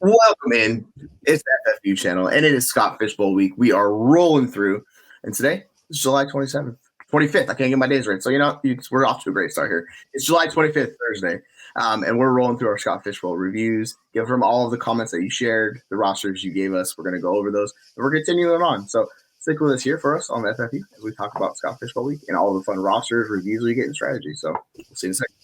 Welcome in. It's the FFU channel, and it is Scott Fishbowl week. We are rolling through, and today is July 27th, 25th. I can't get my days right, so we're off to a great start here. It's July 25th, Thursday, and we're rolling through our Scott Fishbowl reviews. Give from all of the comments that you shared, the rosters you gave us. We're going to go over those, and we're continuing on. So stick with us here for us on the FFU as we talk about Scott Fishbowl week and all the fun rosters, reviews we get, and strategy. So we'll see you in a second.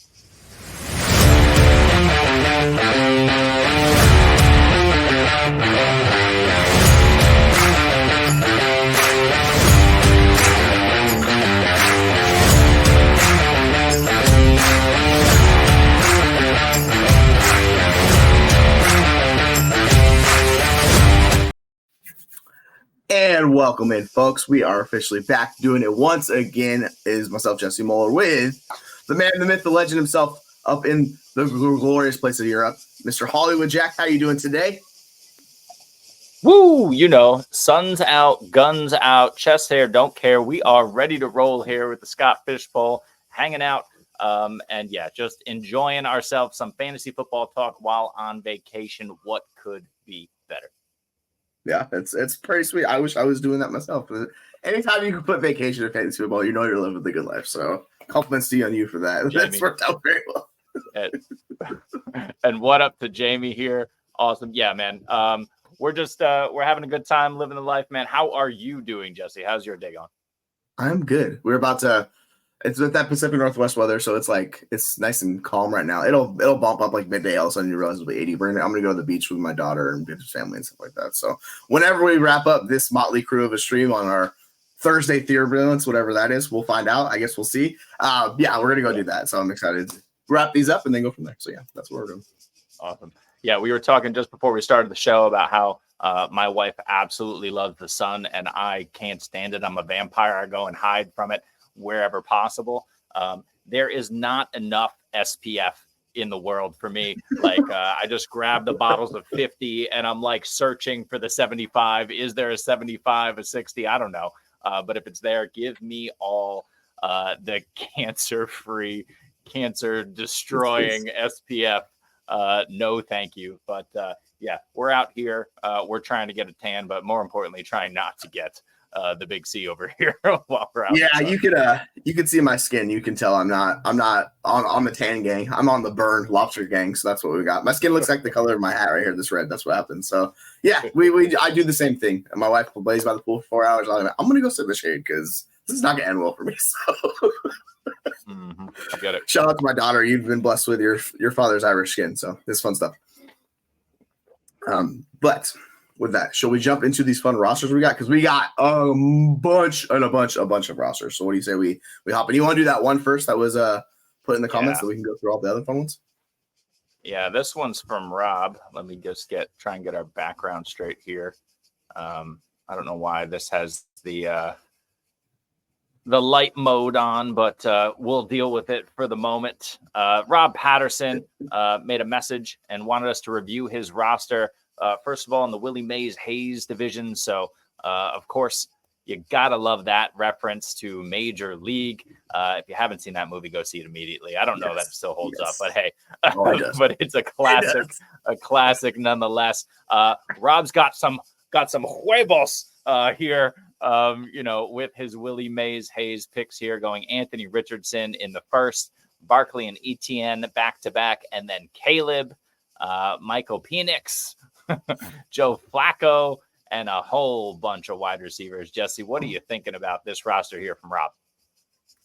And welcome in, folks. We are officially back doing it once again. It is myself, Jesse Moeller, with the man, the myth, the legend himself up in the glorious place of Europe, Mr. Hollywood Jack. How you doing today? Woo! Sun's out, guns out, chest hair, don't care. We are ready to roll here with the Scott Fishbowl, hanging out, and just enjoying ourselves some fantasy football talk while on vacation. What could be better? Yeah, it's pretty sweet. I wish I was doing that myself. Anytime you can put vacation in fantasy football, you're living the good life. So compliments to you on you for that. Jamie. That's worked out very well. And what up to Jamie here? Awesome. Yeah, man. We're just we're having a good time living the life, man. How are you doing, Jesse? How's your day going? I'm good. We're about to. It's with that Pacific Northwest weather, so it's nice and calm right now. It'll bump up like midday. All of a sudden, you realize it'll be 80. I'm gonna go to the beach with my daughter and his family and stuff like that. So whenever we wrap up this motley crew of a stream on our Thursday Turbulence, whatever that is, we'll find out. I guess we'll see. We're gonna go do that. So I'm excited to wrap these up and then go from there. So yeah, that's what we're doing. Awesome. Yeah, we were talking just before we started the show about how my wife absolutely loves the sun and I can't stand it. I'm a vampire. I go and hide from it wherever possible. There is not enough SPF in the world for me. Like I just grab the bottles of 50 and I'm like searching for the 75. Is there a 75, a 60? I don't know. But if it's there, give me all the cancer-free, cancer-destroying SPF. No, thank you. But we're out here. We're trying to get a tan, but more importantly, trying not to get the big C over here while we're out. Yeah, you could see my skin. You can tell I'm not on the tan gang. I'm on the burn lobster gang. So that's what we got. My skin looks like the color of my hat right here. This red. That's what happens. So yeah, I do the same thing. And my wife lays by the pool for 4 hours. I'm gonna go sit in the shade because this is not gonna end well for me. So I get it. Shout out to my daughter. You've been blessed with your father's Irish skin. So this is fun stuff. But with that, shall we jump into these fun rosters we got? Because we got a bunch of rosters. So what do you say we hop in? You want to do that one first that was put in the comments so we can go through all the other fun ones? Yeah, this one's from Rob. Let me just try and get our background straight here. I don't know why this has the light mode on, but we'll deal with it for the moment. Rob Patterson made a message and wanted us to review his roster. First of all, in the Willie Mays Hayes division. So, of course, you got to love that reference to Major League. If you haven't seen that movie, go see it immediately. I don't know that it still holds up, but hey, but it's a classic nonetheless. Rob's got some huevos here, with his Willie Mays Hayes picks here, going Anthony Richardson in the first, Barkley and Etienne back-to-back, and then Caleb, Michael Penix, Joe Flacco, and a whole bunch of wide receivers. Jesse, what are you thinking about this roster here from Rob?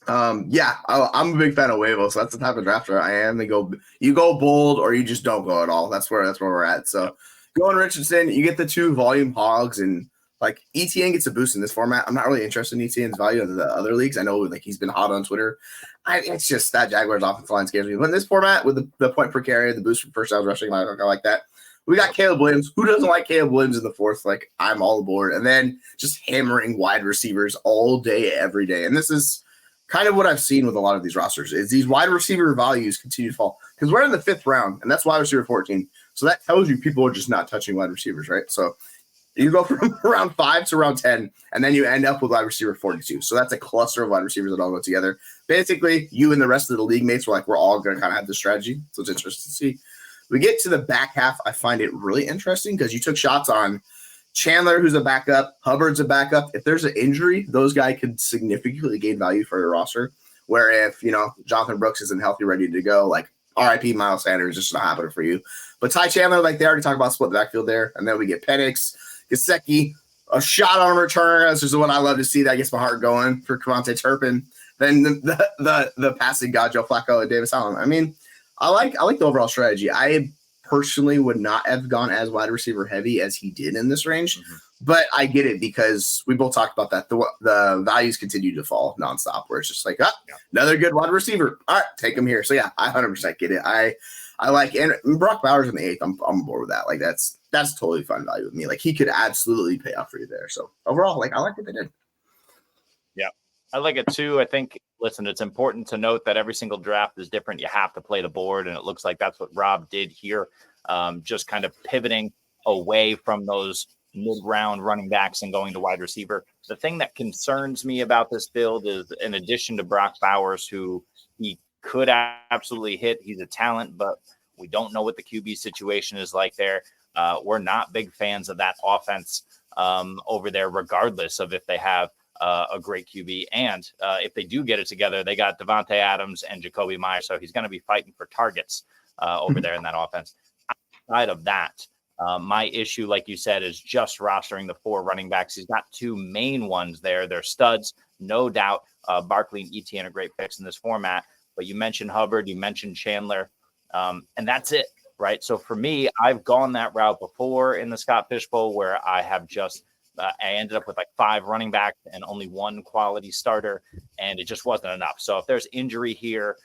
I'm a big fan of Huevos. So that's the type of drafter I am. You go bold or you just don't go at all. That's where we're at. So going Richardson, you get the two volume hogs, and like Etienne gets a boost in this format. I'm not really interested in Etienne's value in the other leagues. I know like he's been hot on Twitter. It's just that Jaguars offensive line scares me. But in this format with the point per carry, the boost for first down rushing, I like that. We got Caleb Williams. Who doesn't like Caleb Williams in the fourth? Like, I'm all aboard. And then just hammering wide receivers all day, every day. And this is kind of what I've seen with a lot of these rosters is these wide receiver values continue to fall. Because we're in the fifth round, and that's wide receiver 14. So that tells you people are just not touching wide receivers, right? So you go from round 5 to round 10, and then you end up with wide receiver 42. So that's a cluster of wide receivers that all go together. Basically, you and the rest of the league mates were like, we're all going to kind of have this strategy. So it's interesting to see. We get to the back half, I find it really interesting because you took shots on Chandler, who's a backup, Hubbard's a backup. If there's an injury, those guys could significantly gain value for your roster. Where if, Jonathan Brooks isn't healthy, ready to go, like RIP Miles Sanders, just not happening for you. But Ty Chandler, like they already talked about split the backfield there. And then we get Penix, Gesicki, a shot on return. This is the one I love to see. That gets my heart going for Devontae Turpin. Then the passing god, Joe Flacco and Davis Allen. I mean, I like the overall strategy. I personally would not have gone as wide receiver heavy as he did in this range, but I get it because we both talked about that. The values continue to fall nonstop, where it's just like, another good wide receiver. All right, take him here. So yeah, I 100% get it. I like, and Brock Bowers in the 8th. I'm on board with that. Like that's totally fun value with me. Like he could absolutely pay off for you there. So overall, like I like what they did. Yeah, I like it too. I think, listen, it's important to note that every single draft is different. You have to play the board, and it looks like that's what Rob did here. Just kind of pivoting away from those mid-round running backs and going to wide receiver. The thing that concerns me about this build is, in addition to Brock Bowers, who he could absolutely hit, he's a talent, but we don't know what the QB situation is like there. We're not big fans of that offense over there, regardless of if they have a great QB. And if they do get it together, they got Devontae Adams and Jacoby Myers. So he's going to be fighting for targets over there in that offense. Outside of that, my issue, like you said, is just rostering the 4 running backs. He's got 2 main ones there. They're studs, no doubt. Barkley and Etienne are great picks in this format. But you mentioned Hubbard, you mentioned Chandler, and that's it, right? So for me, I've gone that route before in the Scott Fishbowl, where I have just I ended up with like 5 running backs and only 1 quality starter, and it just wasn't enough. So if there's injury here,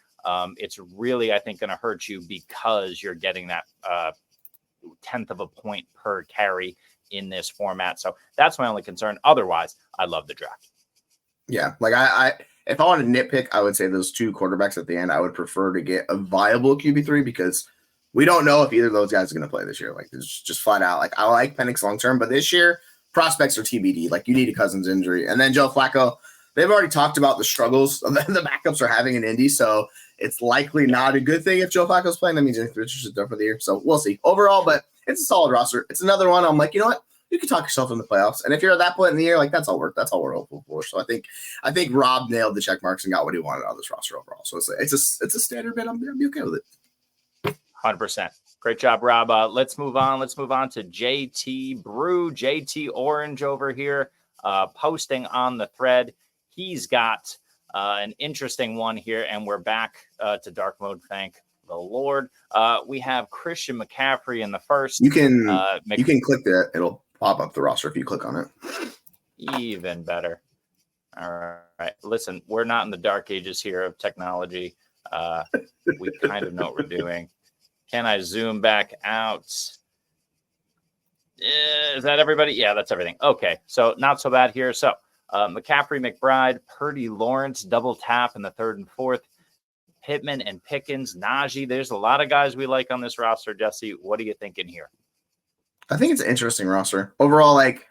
it's really, I think, going to hurt you because you're getting that 1/10 of a point per carry in this format. So that's my only concern. Otherwise, I love the draft. Yeah, like I if I wanted to nitpick, I would say those 2 quarterbacks at the end. I would prefer to get a viable QB3 because we don't know if either of those guys are going to play this year. Like it's just flat out. Like I like Penix long term, but this year prospects are TBD. Like you need a Cousins injury, and then Joe Flacco. They've already talked about the struggles the backups are having in Indy, so it's likely not a good thing if Joe Flacco's playing. That means Anthony Richards is done for the year, so we'll see. Overall, but it's a solid roster. It's another one. I'm like, you know what? You can talk yourself in the playoffs, and if you're at that point in the year, like that's all we're hopeful for. So I think Rob nailed the check marks and got what he wanted out of this roster overall. So it's a standard bid. I'm gonna be okay with it. 100%. Great job, Rob. Let's move on. Let's move on to JT Brew, JTOrange over here, posting on the thread. He's got an interesting one here, and we're back to dark mode. Thank the Lord. We have Christian McCaffrey in the first. You can click that. It'll pop up the roster if you click on it. Even better. All right. Listen, we're not in the dark ages here of technology. We kind of know what we're doing. Can I zoom back out? Is that everybody? Yeah, that's everything. Okay, so not so bad here. So McCaffrey, McBride, Purdy, Lawrence, double tap in the 3rd and 4th. Pittman and Pickens, Najee. There's a lot of guys we like on this roster. Jesse, what are you thinking here? I think it's an interesting roster. Overall, like,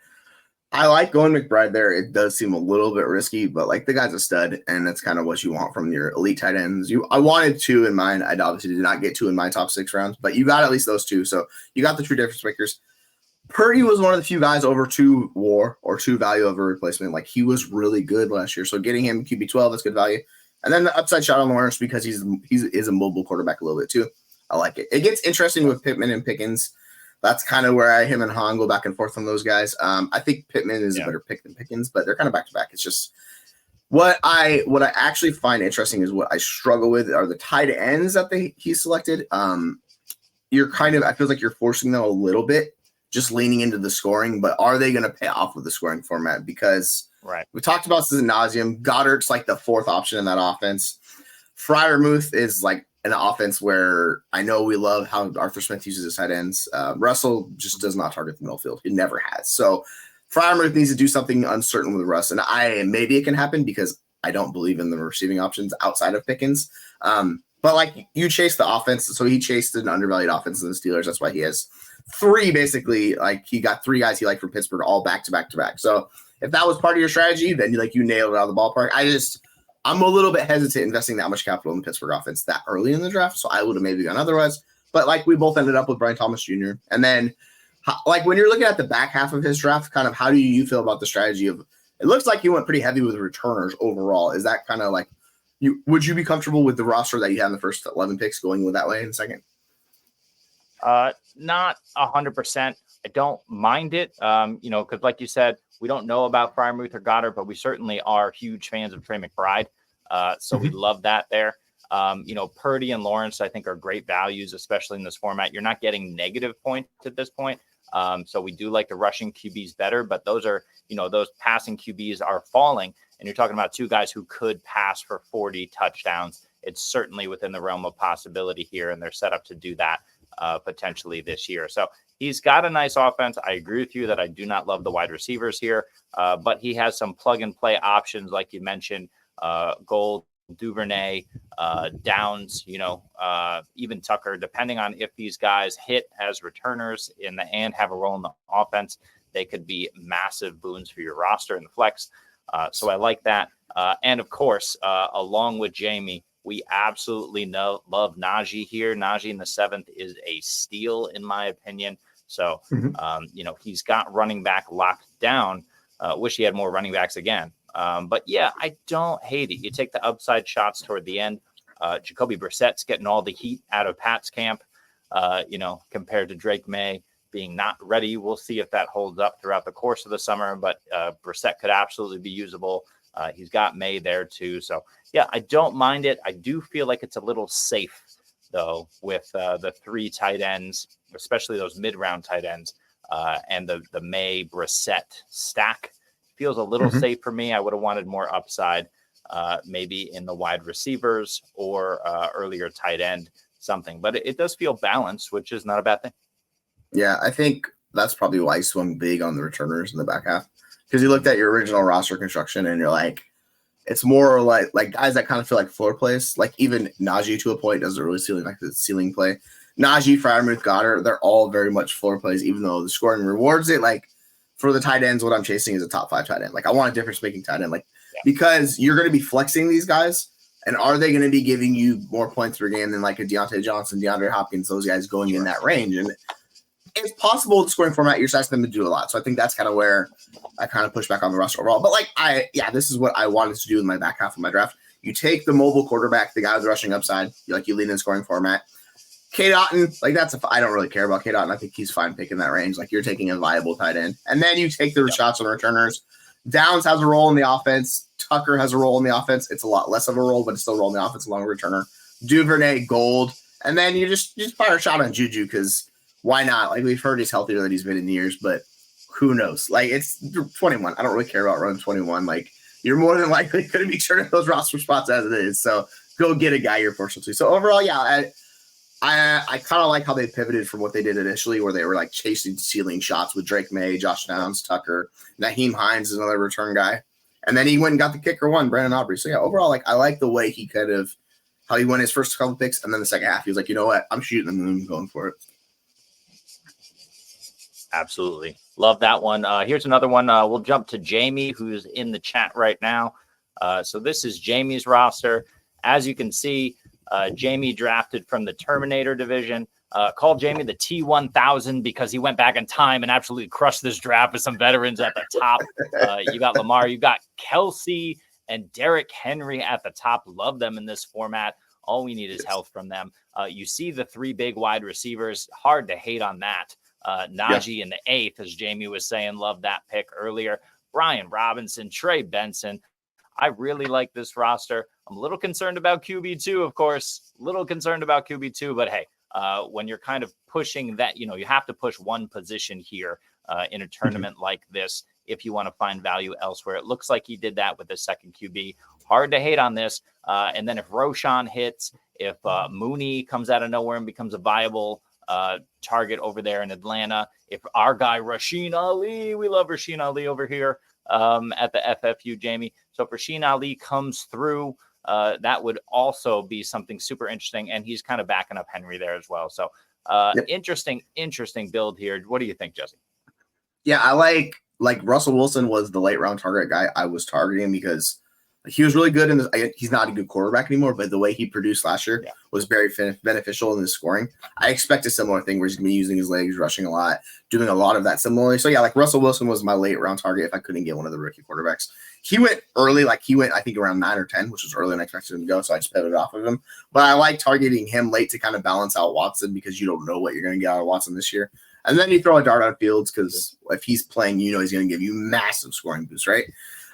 I like going McBride there. It does seem a little bit risky, but like the guy's a stud, and that's kind of what you want from your elite tight ends. I wanted 2 in mine. I obviously did not get 2 in my top 6 rounds, but you got at least those 2. So you got the true difference makers. Purdy was one of the few guys over 2 WAR or 2 value over replacement. Like he was really good last year. So getting him QB12, that's good value. And then the upside shot on Lawrence because he's a mobile quarterback a little bit too. I like it. It gets interesting with Pittman and Pickens. That's kind of where him and Han go back and forth on those guys. I think Pittman is a better pick than Pickens, but they're kind of back to back. It's just what I actually find interesting is what I struggle with are the tight ends that he selected. You're kind of, I feel like you're forcing them a little bit, just leaning into the scoring, but are they going to pay off with the scoring format? Because we talked about this ad nauseum. Goddard's like the 4th option in that offense. Freiermuth is like an offense where I know we love how Arthur Smith uses his tight ends. Russell just does not target the middle field. He never has. So Freiermuth needs to do something uncertain with Russ. And maybe it can happen because I don't believe in the receiving options outside of Pickens. But like you chase the offense. So he chased an undervalued offense in the Steelers. That's why he has 3 basically. Like he got 3 guys he liked from Pittsburgh all back to back to back. So if that was part of your strategy, then you nailed it out of the ballpark. I'm a little bit hesitant investing that much capital in the Pittsburgh offense that early in the draft, so I would have maybe gone otherwise. but like we both ended up with Brian Thomas Jr. And then like when you're looking at the back half of his draft, kind of how do you feel about the strategy of, it looks like you went pretty heavy with returners overall. Is that kind of like, would you be comfortable with the roster that you had in the first 11 picks going with that way in a second? Not 100%. I don't mind it. Because like you said, we don't know about Freiermuth or Goddard, but we certainly are huge fans of Trey McBride. So we love that there. Purdy and Lawrence, I think, are great values, especially in this format. You're not getting negative points at this point. So we do like the rushing QBs better, but those are, those passing QBs are falling. And you're talking about two guys who could pass for 40 touchdowns. It's certainly within the realm of possibility here, and they're set up to do that potentially this year. So he's got a nice offense. I agree with you that I do not love the wide receivers here, but he has some plug and play options, like you mentioned, Gold, Duvernay, Downs, even Tucker, depending on if these guys hit as returners and have a role in the offense, they could be massive boons for your roster in the flex. So I like that. And of course, along with Jamie, we absolutely love Najee here. Najee in the 7th is a steal, in my opinion. So, he's got running back locked down. Wish he had more running backs again. But yeah, I don't hate it. You take the upside shots toward the end. Jacoby Brissett's getting all the heat out of Pat's camp, compared to Drake May being not ready. We'll see if that holds up throughout the course of the summer, but Brissett could absolutely be usable. He's got May there too. So yeah, I don't mind it. I do feel like it's a little safe though with the 3 tight ends, especially those mid-round tight ends, and the May Brissett stack feels a little safe for me. I would have wanted more upside, maybe in the wide receivers or earlier tight end something, but it does feel balanced, which is not a bad thing. Yeah, I think that's probably why you swung big on the returners in the back half, because you looked at your original roster construction and you're like, it's more like guys that kind of feel like floor plays. Like even Najee to a point doesn't really feel like the ceiling play. Najee, Freiermuth, Goddard, they're all very much floor plays, even though the scoring rewards it. Like for the tight ends, what I'm chasing is a top 5 tight end. Like I want a difference making tight end, because you're going to be flexing these guys. And are they going to be giving you more points per game than like a Deontay Johnson, DeAndre Hopkins, those guys going in that range? And it's possible with the scoring format, you're asking them to do a lot. So I think that's kind of where I kind of push back on the roster overall. But this is what I wanted to do in my back half of my draft. You take the mobile quarterback, the guy with the rushing upside, you lean in scoring format. K. Dotton, I don't really care about K. Dotton. I think he's fine picking that range. Like you're taking a viable tight end. And then you take the shots on returners. Downs has a role in the offense. Tucker has a role in the offense. It's a lot less of a role, but it's still a role in the offense along with returner. Duvernay, Gold. And then you just fire a shot on Juju because why not? Like we've heard he's healthier than he's been in years, but who knows? Like it's 21. I don't really care about running 21. Like you're more than likely going to be turning those roster spots as it is. So go get a guy you're partial to. So overall, yeah, I kind of like how they pivoted from what they did initially, where they were like chasing ceiling shots with Drake May, Josh Downs, Tucker, Naheem Hines is another return guy. And then he went and got the kicker one, Brandon Aubrey. So yeah, overall, I like the way he kind of how he won his first couple picks, and then the second half, he was like, you know what, I'm shooting the moon, going for it. Absolutely. Love that one. Here's another one. We'll jump to Jamie, who's in the chat right now. So this is Jamie's roster. As you can see, Jamie drafted from the Terminator division. Called Jamie the T1000 because he went back in time and absolutely crushed this draft with some veterans at the top. You got Lamar, you got Kelsey and Derrick Henry at the top. Love them in this format. All we need is health from them. You see the 3 big wide receivers. Hard to hate on that. Najee in the 8th, as Jamie was saying, love that pick earlier. Brian Robinson, Trey Benson. I really like this roster. I'm a little concerned about QB2, of course. But hey, when you're kind of pushing that, you have to push one position here in a tournament like this if you want to find value elsewhere. It looks like he did that with the second QB. Hard to hate on this. And then if Roshan hits, if Mooney comes out of nowhere and becomes a viable target over there in Atlanta, if our guy Rasheen Ali, we love Rasheen Ali over here at the FFU, Jamie. So if Rasheen Ali comes through, that would also be something super interesting. And he's kind of backing up Henry there as well. So interesting build here. What do you think, Jesse? Yeah, I like Russell Wilson was the late round target guy I was targeting because He was really good in this. He's not a good quarterback anymore, but the way he produced last year was very beneficial in his scoring. I expect a similar thing where he's going to be using his legs, rushing a lot, doing a lot of that similarly. So, yeah, like Russell Wilson was my late round target if I couldn't get one of the rookie quarterbacks. He went early, I think, around 9 or 10, which was earlier than I expected him to go, so I just pivoted off of him. But I like targeting him late to kind of balance out Watson because you don't know what you're going to get out of Watson this year. And then you throw a dart on Fields because if he's playing, he's going to give you massive scoring boost, right?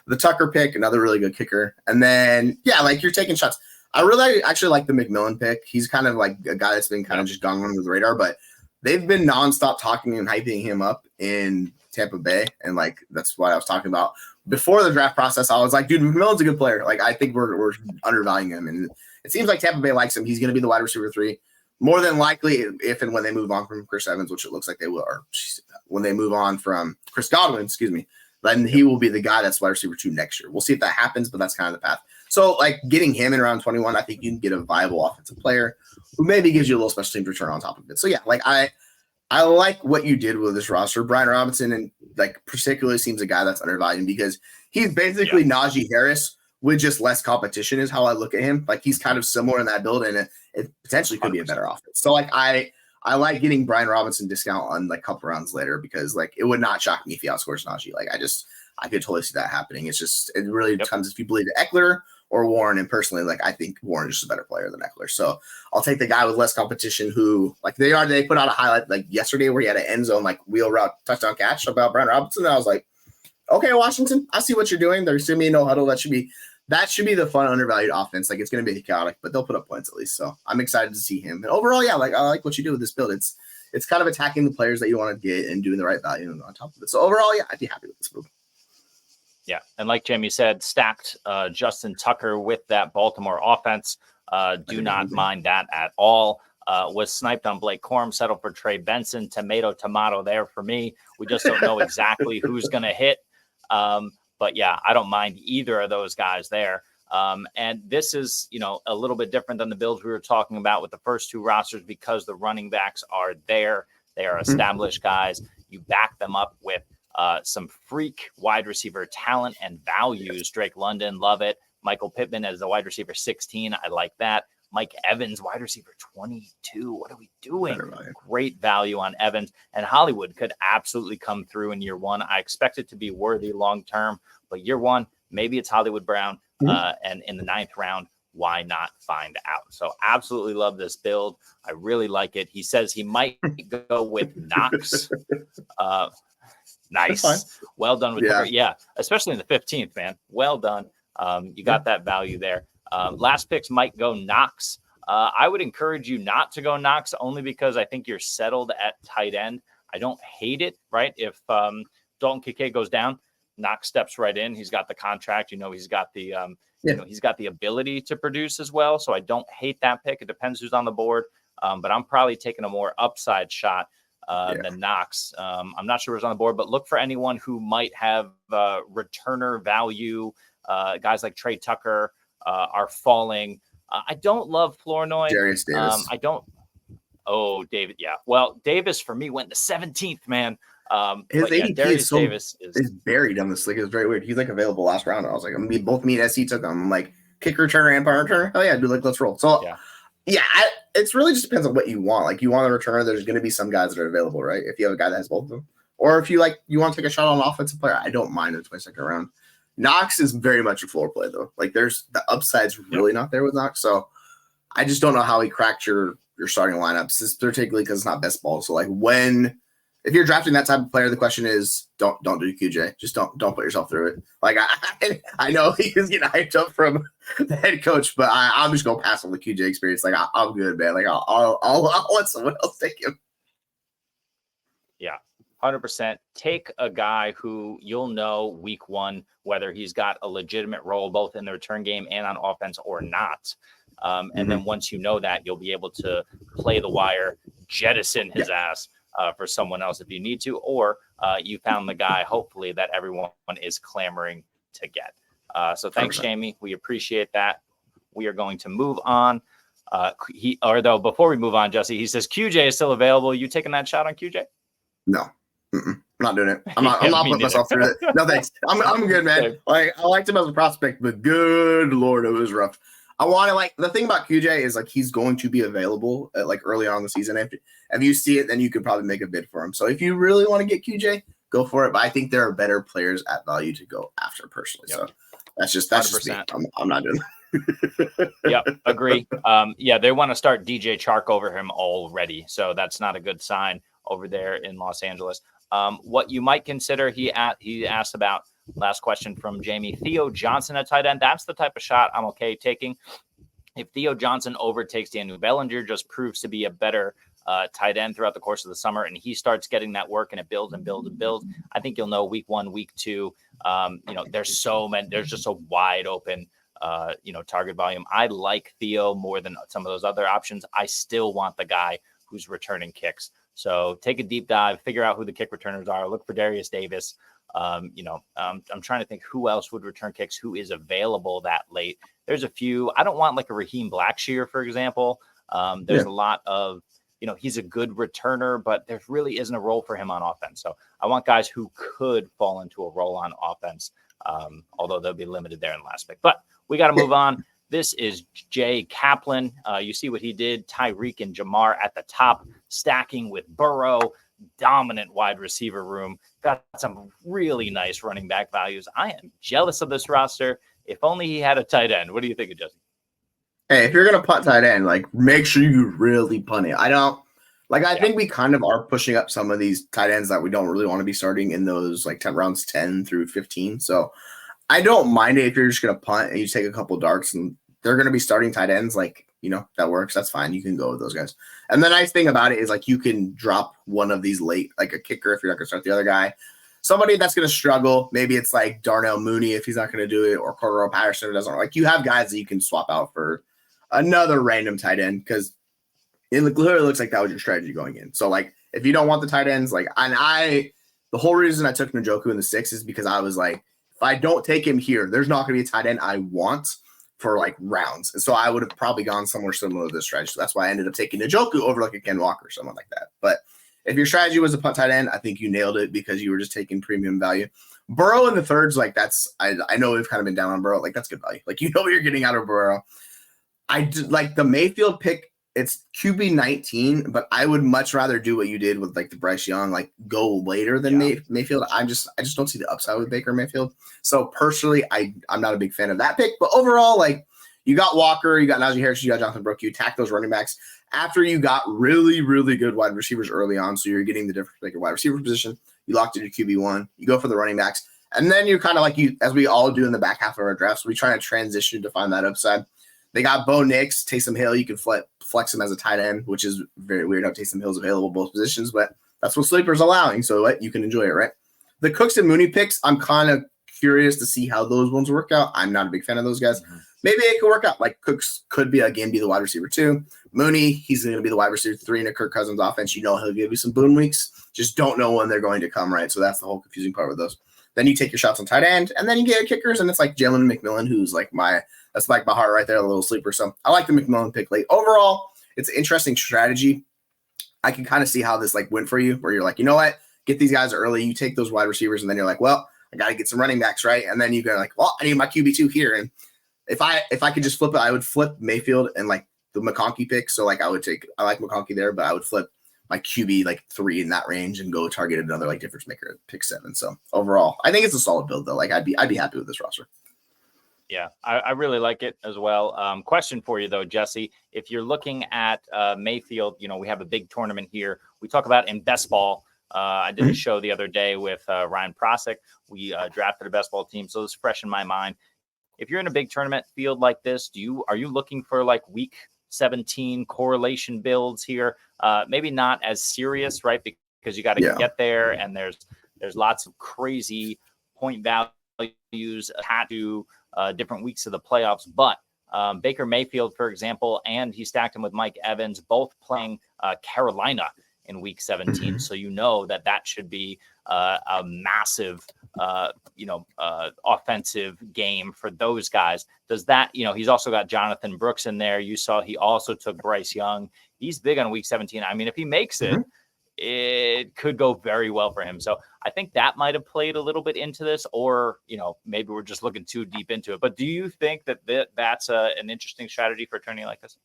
The Tucker pick, another really good kicker. And then, like you're taking shots. I really actually like the McMillan pick. He's kind of like a guy that's been kind of just gone under the radar, but they've been nonstop talking and hyping him up in Tampa Bay. And that's what I was talking about. Before the draft process, I was like, dude, McMillan's a good player. I think we're undervaluing him. And it seems like Tampa Bay likes him. He's going to be the wide receiver 3. More than likely, if and when they move on from Chris Evans, which it looks like they will, or when they move on from Chris Godwin, then he will be the guy that's wide receiver 2 next year. We'll see if that happens, but that's kind of the path. So, getting him in around 21, I think you can get a viable offensive player who maybe gives you a little special teams return on top of it. So, yeah, I like what you did with this roster. Brian Robinson, and particularly seems a guy that's undervalued because he's basically Najee Harris with just less competition is how I look at him. He's kind of similar in that build, and it potentially could be a better offense. So, I like getting Brian Robinson discount on a couple rounds later because it would not shock me if he outscores Najee. I could totally see that happening. It's just it really depends if you believe Eckler or Warren. And personally, I think Warren is just a better player than Eckler. So I'll take the guy with less competition who they put out a highlight yesterday where he had an end zone wheel route touchdown catch about Brian Robinson. And I was like, okay, Washington, I see what you're doing. There's going to be no huddle. That should be the fun undervalued offense. It's going to be chaotic, but they'll put up points at least. So I'm excited to see him. And overall, I like what you do with this build. It's kind of attacking the players that you want to get and doing the right value on top of it. So overall, I'd be happy with this move. Yeah, and like Jamie said, stacked Justin Tucker with that Baltimore offense. Do not mind that at all. Was sniped on Blake Corum, settled for Trey Benson. Tomato there for me. We just don't know exactly who's going to hit. But yeah, I don't mind either of those guys there. And this is, a little bit different than the builds we were talking about with the first 2 rosters because the running backs are there. They are established guys. You back them up with some freak wide receiver talent and values. Drake London, love it. Michael Pittman as the wide receiver 16. I like that. Mike Evans, wide receiver 22. What are we doing? Great value on Evans. And Hollywood could absolutely come through in year 1. I expect it to be worthy long-term, but year 1, maybe it's Hollywood Brown. And in the 9th round, why not find out? So absolutely love this build. I really like it. He says he might go with Knox. Nice. Well done with Tucker. Yeah, especially in the 15th, man. Well done. You got that value there. Last picks might go Knox. I would encourage you not to go Knox only because I think you're settled at tight end. I don't hate it, right? If Dalton Kincaid goes down, Knox steps right in. He's got the contract. He's got the he's got the ability to produce as well. So I don't hate that pick. It depends who's on the board. But I'm probably taking a more upside shot than Knox. I'm not sure who's on the board, but look for anyone who might have returner value. Guys like Trey Tucker are falling. I don't love Flournoy. Darius Davis. I don't. Oh, David. Yeah. Well, Davis for me went the 17th, man. His ADP Darius Davis is buried on this league. It's very weird. He's available last round. I was like, both me and SC took him. I'm like, kick returner and punt returner. Oh yeah, dude, let's roll. So it's really just depends on what you want. You want a returner. There's going to be some guys that are available, right? If you have a guy that has both of them, or if you you want to take a shot on an offensive player, I don't mind the 22nd round. Knox is very much a floor play though. There's the upside's really not there with Knox. So I just don't know how he cracked your starting lineups, particularly because it's not best ball. So if you're drafting that type of player, the question is don't do QJ. Just don't put yourself through it. I know he was getting hyped up from the head coach, but I'm just gonna pass on the QJ experience. I'm good, man. I'll let someone else take him. Yeah, 100%. Take a guy who you'll know week 1 whether he's got a legitimate role both in the return game and on offense or not. And then once you know that, you'll be able to play the wire, jettison his ass. For someone else if you need to, or you found the guy, hopefully, that everyone is clamoring to get. So thanks, 100%. Jamie. We appreciate that. We are going to move on. Before we move on, Jesse, he says QJ is still available. You taking that shot on QJ? No. Mm-mm. I'm not doing it. I'm not putting myself through it. No thanks. I'm good, man. Okay. Like I liked him as a prospect, but good lord, it was rough. I want to like the thing about QJ is like he's going to be available like early on in the season. If you see it, then you could probably make a bid for him. So if you really want to get QJ, go for it. But I think there are better players at value to go after personally. Yep. So that's just me. I'm not doing that. Yep, agree. Yeah, they want to start DJ Chark over him already. So that's not a good sign over there in Los Angeles. What you might consider, he asked about, last question from Jamie, Theo Johnson at tight end. That's the type of shot I'm okay taking. If Theo Johnson overtakes Daniel Bellinger, just proves to be a better tight end throughout the course of the summer, and he starts getting that work and it builds and builds and builds, I think you'll know week 1, week 2, there's so many, there's just a wide open target volume. I like Theo more than some of those other options. I still want the guy who's returning kicks. So take a deep dive, figure out who the kick returners are. Look for Darius Davis. I'm trying to think who else would return kicks, who is available that late. There's a few. I don't want like a Raheem Blackshear, for example. There's a lot of, he's a good returner, but there really isn't a role for him on offense. So I want guys who could fall into a role on offense, although they'll be limited there in the last pick. But we got to move on. This is Jay Kaplan. You see what he did. Tyreek and Jamar at the top, stacking with Burrow. Dominant wide receiver room. Got some really nice running back values. I am jealous of this roster. If only he had a tight end. What do you think of Jesse? Hey, if you're going to punt tight end, like make sure you really punt it. I think we kind of are pushing up some of these tight ends that we don't really want to be starting in those like 10 rounds 10 through 15. So I don't mind it if you're just going to punt and you take a couple darts and they're going to be starting tight ends. Like, that works. That's fine. You can go with those guys. And the nice thing about it is like you can drop one of these late, like a kicker if you're not going to start the other guy. Somebody that's going to struggle. Maybe it's like Darnell Mooney if he's not going to do it, or Cordero Patterson doesn't. Like you have guys that you can swap out for another random tight end because it literally looks like that was your strategy going in. So like if you don't want the tight ends, like the whole reason I took Njoku in the 6 is because I was like, if I don't take him here, there's not going to be a tight end I want for like rounds. And so I would have probably gone somewhere similar to this strategy. So that's why I ended up taking Njoku over like a Ken Walker or someone like that. But if your strategy was a punt tight end, I think you nailed it because you were just taking premium value. Burrow in the thirds, like I know we've kind of been down on Burrow. Like that's good value. Like what you're getting out of Burrow. I did like the Mayfield pick. It's QB 19, but I would much rather do what you did with like the Bryce Young, like go later than Mayfield. I just don't see the upside with Baker Mayfield. So personally, I'm not a big fan of that pick. But overall, like you got Walker, you got Najee Harris, you got Jonathan Brooke, you attack those running backs after you got really, really good wide receivers early on. So you're getting the difference like your wide receiver position. You locked in your QB1. You go for the running backs, and then you're kind of like as we all do in the back half of our drafts. We try to transition to find that upside. They got Bo Nix, Taysom Hill. You can flex him as a tight end, which is very weird how Taysom Hill's available both positions, but that's what Sleeper's allowing. So you can enjoy it, right? The Cooks and Mooney picks, I'm kind of curious to see how those ones work out. I'm not a big fan of those guys. Mm-hmm. Maybe it could work out. Like Cooks could be the wide receiver 2. Mooney, he's going to be the wide receiver 3 in a Kirk Cousins offense. He'll give you some boom weeks. Just don't know when they're going to come, right? So that's the whole confusing part with those. Then you take your shots on tight end, and then you get kickers, and it's like Jalen McMillan, who's like that's like my heart right there, a little sleeper. So I like the McMillan pick late. Overall, it's an interesting strategy. I can kind of see how this like went for you, where you're like, you know what, get these guys early. You take those wide receivers, and then you're like, well, I got to get some running backs, right? And then you go like, well, I need my QB2 here. And if I could just flip it, I would flip Mayfield and like the McConkey pick. So like I like McConkey there, but I would flip my QB like 3 in that range and go target another like difference maker at pick 7. So overall, I think it's a solid build though. Like I'd be happy with this roster. Yeah, I really like it as well. Question for you though, Jesse, if you're looking at Mayfield, we have a big tournament here. We talk about in best ball. I did a show the other day with Ryan Prosick. We drafted a best ball team, so it's fresh in my mind. If you're in a big tournament field like this, are you looking for like week 17 correlation builds here? Maybe not as serious, right? Because you got to get there, and there's lots of crazy point values attached to different weeks of the playoffs. But Baker Mayfield, for example, and he stacked him with Mike Evans, both playing Carolina in week 17. So that should be a massive offensive game for those guys. Does that, he's also got Jonathan Brooks in there. You saw he also took Bryce Young. He's big on week 17. I mean, if he makes it, it could go very well for him. So I think that might have played a little bit into this, or, maybe we're just looking too deep into it. But do you think that's an interesting strategy for a tourney like this?